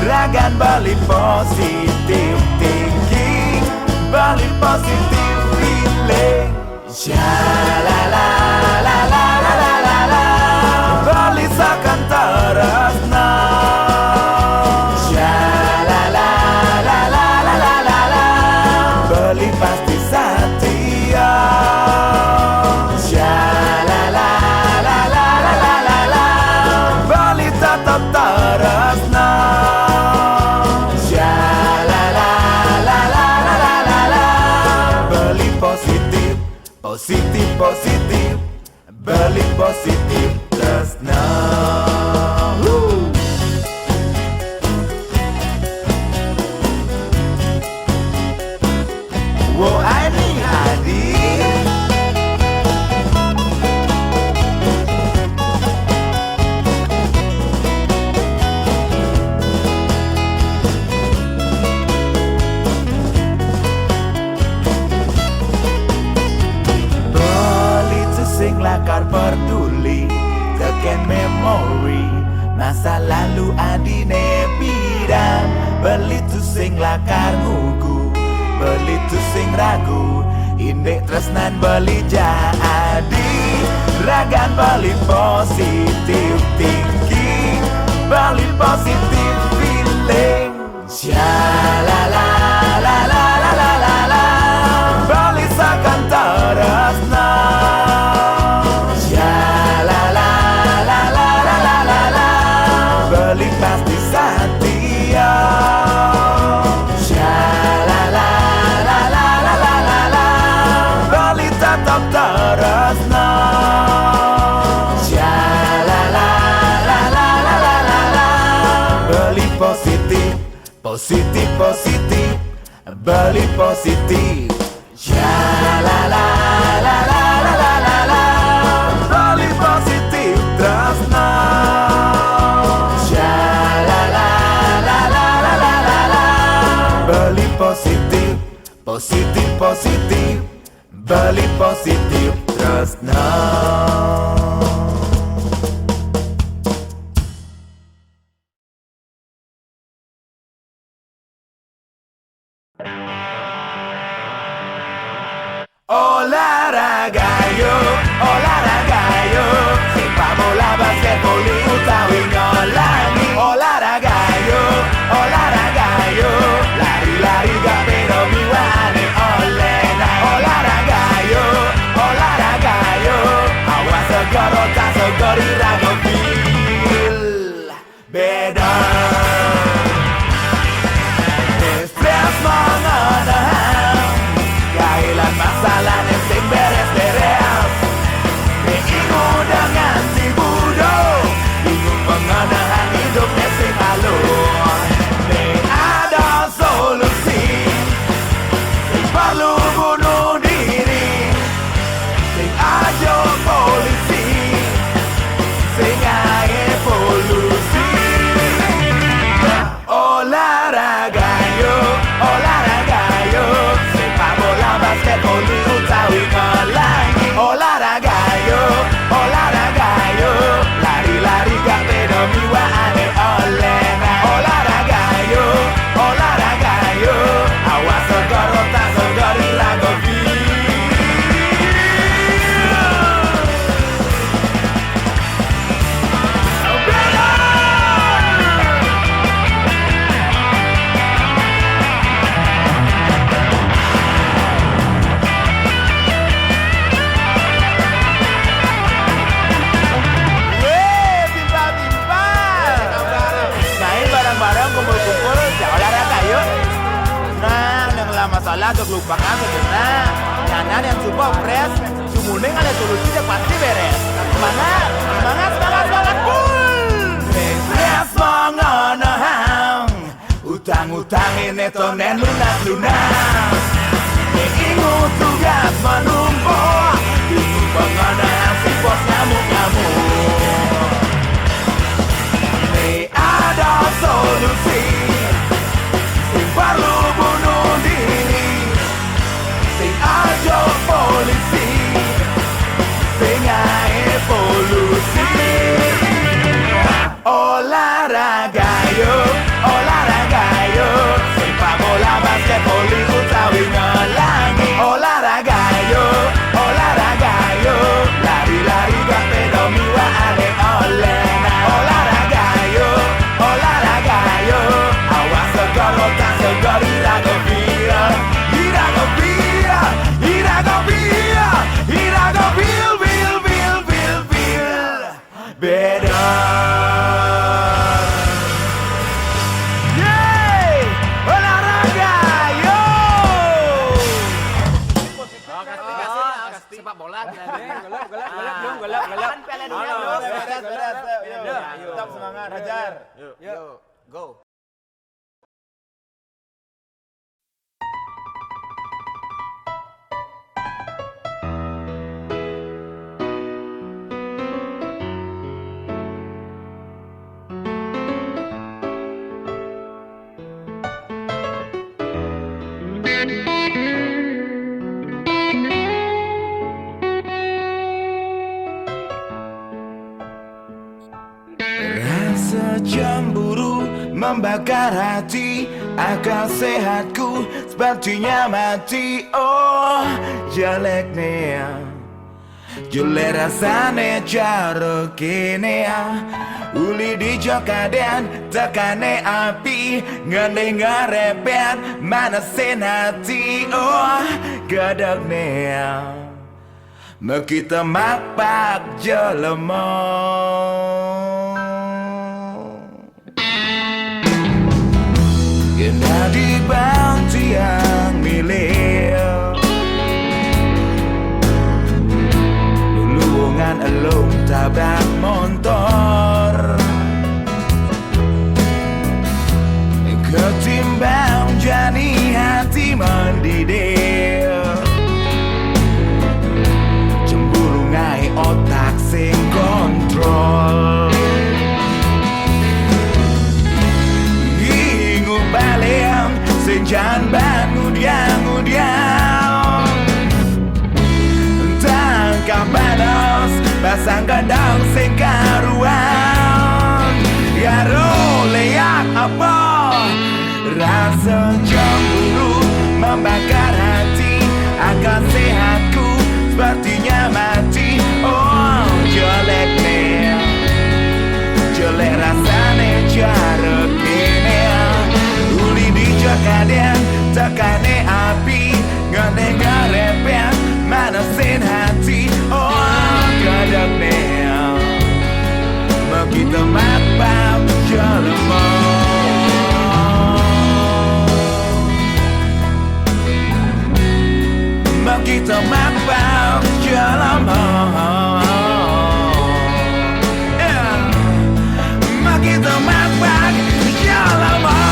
Ragan beli positif thinking Beli positif feeling Sha-la-la-la-la-la-la-la Beli sakan terasna Sha-la-la-la-la-la-la-la Beli pasti setia Sha-la-la-la-la-la-la-la Beli tetap terasna Sha-la-la-la-la-la-la-la Beli positif, positif, positif Beli positif tresna Wow, ini hadir Belitu sing lakar peduli Masa lalu adine pirang, beli tu sing lakar ngugu, beli tu sing ragu, indek tresnan beli jadi, ragan beli positif thinking, beli positif feeling. Shalala la la la la la la, beli sakan terasna. Shalala la la la la la la, beli pasti setia. Shalala la la la la la la, beli tetap terasna. Shalala la la la la la la, beli positif, positif positif, beli positif. Shalala la la la la la la, beli positif tresna. Shalala la la la la la la, beli positif, positif positif, beli positif tresna. Olahraga yo, sepak bola, basket, voli, utawi ngolangi. Olahraga yo, lari-lari gak beda miwane olena. Olahraga yo, awas segoro tak segori rago feel beda. Stres mengenang kailan masalah sing beres-beres. Ingu dengan si budo, ingu mengenang hidupnya sing alur. Ada solusi, sing perlu bunuh diri, sing ajo polisi, sing ae polusi. Olahraga yo, sepak bola, basket, voli, utawi ngolangi. Olahraga yo, lari-lari gak beda miwane olena. Olahraga yo, awas segoro tak segori rago kumpul-kumpul, ya olahraga yuk. Nah, yang lah masalah tuh lupakan sebenarnya. Nyanan yang coba pres, sumuning ada solusi dia pasti beres. Semangat, full. Pres mengenang, utang-utang ini tonen lunas. Ingu tugas menumpuk, ingu mengenang si bos ngamuk-ngamuk. Ada solusi, sing perlu bunuh diri, sing ajo polisi, sing ae polusi. Olahraga yo, sepak bola, basket, voli, utawi ngolangi. Olahraga yo, lari-lari gak beda miwane olena. Olahraga yo, awas segoro tak segori rago pira, irago bil beda. Yeay, olahraga yo. Sepak bola Golep. Kan Piala Dunia belum. Beres. Yuk, tetap semangat, Hajar. Yuk, go. cemburu membakar hati, akal sehatku sepertinya mati. Oh jelek nih, jelek rasane cara kene. Uli di jokaden tekane api, ngene ngarepet manasin hati. Oh gadek nih, mekita makpak jelema. Kena di bantu yang milih lulungan elung tabrak motor, ketimbang jani hati mendidih, cemburu ngai otak sing kontrol. Baliang senjan ban ngudiang tangkap panas pasang kadang sing karuan. Yaro leak apa rasa cemburu membakar hati, akal sehatku sepertinya mati. Oh jelek nih, jelek rasane cara kene. Uli di jokaden tekane api, ngene ngarepet manasin hati. Oh gadek nih, mekita makpak jelema. Mekita makpak jelema. Mekita makpak jelema.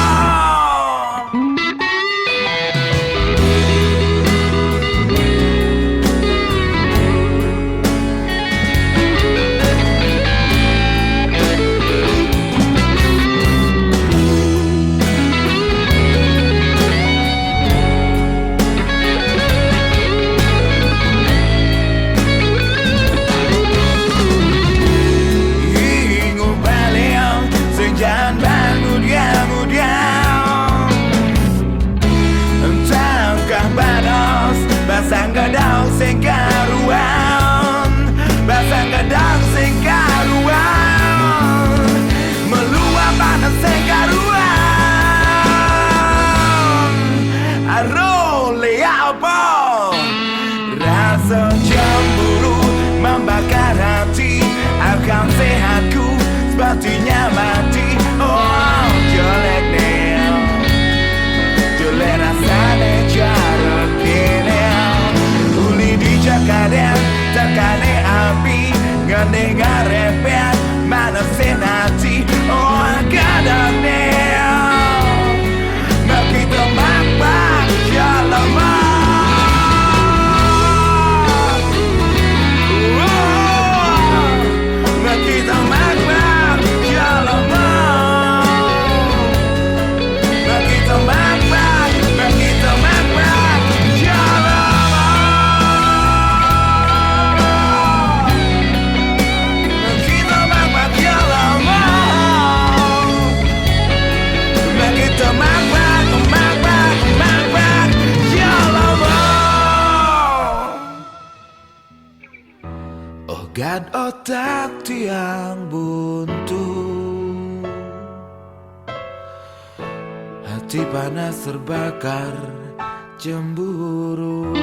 Basang kadang sing karuan, basang kadang sing karuan, meluap panas sing karuan. Arole apa rasa cemburu membakar hati, akal sehatku sepertinya mati. Oh jelek nih, jelek rasane cara kene. Jokaden tekane api, ngene ngarepet manasin hati. Oh gadek nih, mekita makpak jelema. Mekita makpak jelema. Mekita makpak, mekita makpak jelema. Ogat otak tiang buntu, hati panas terbakar cemburu.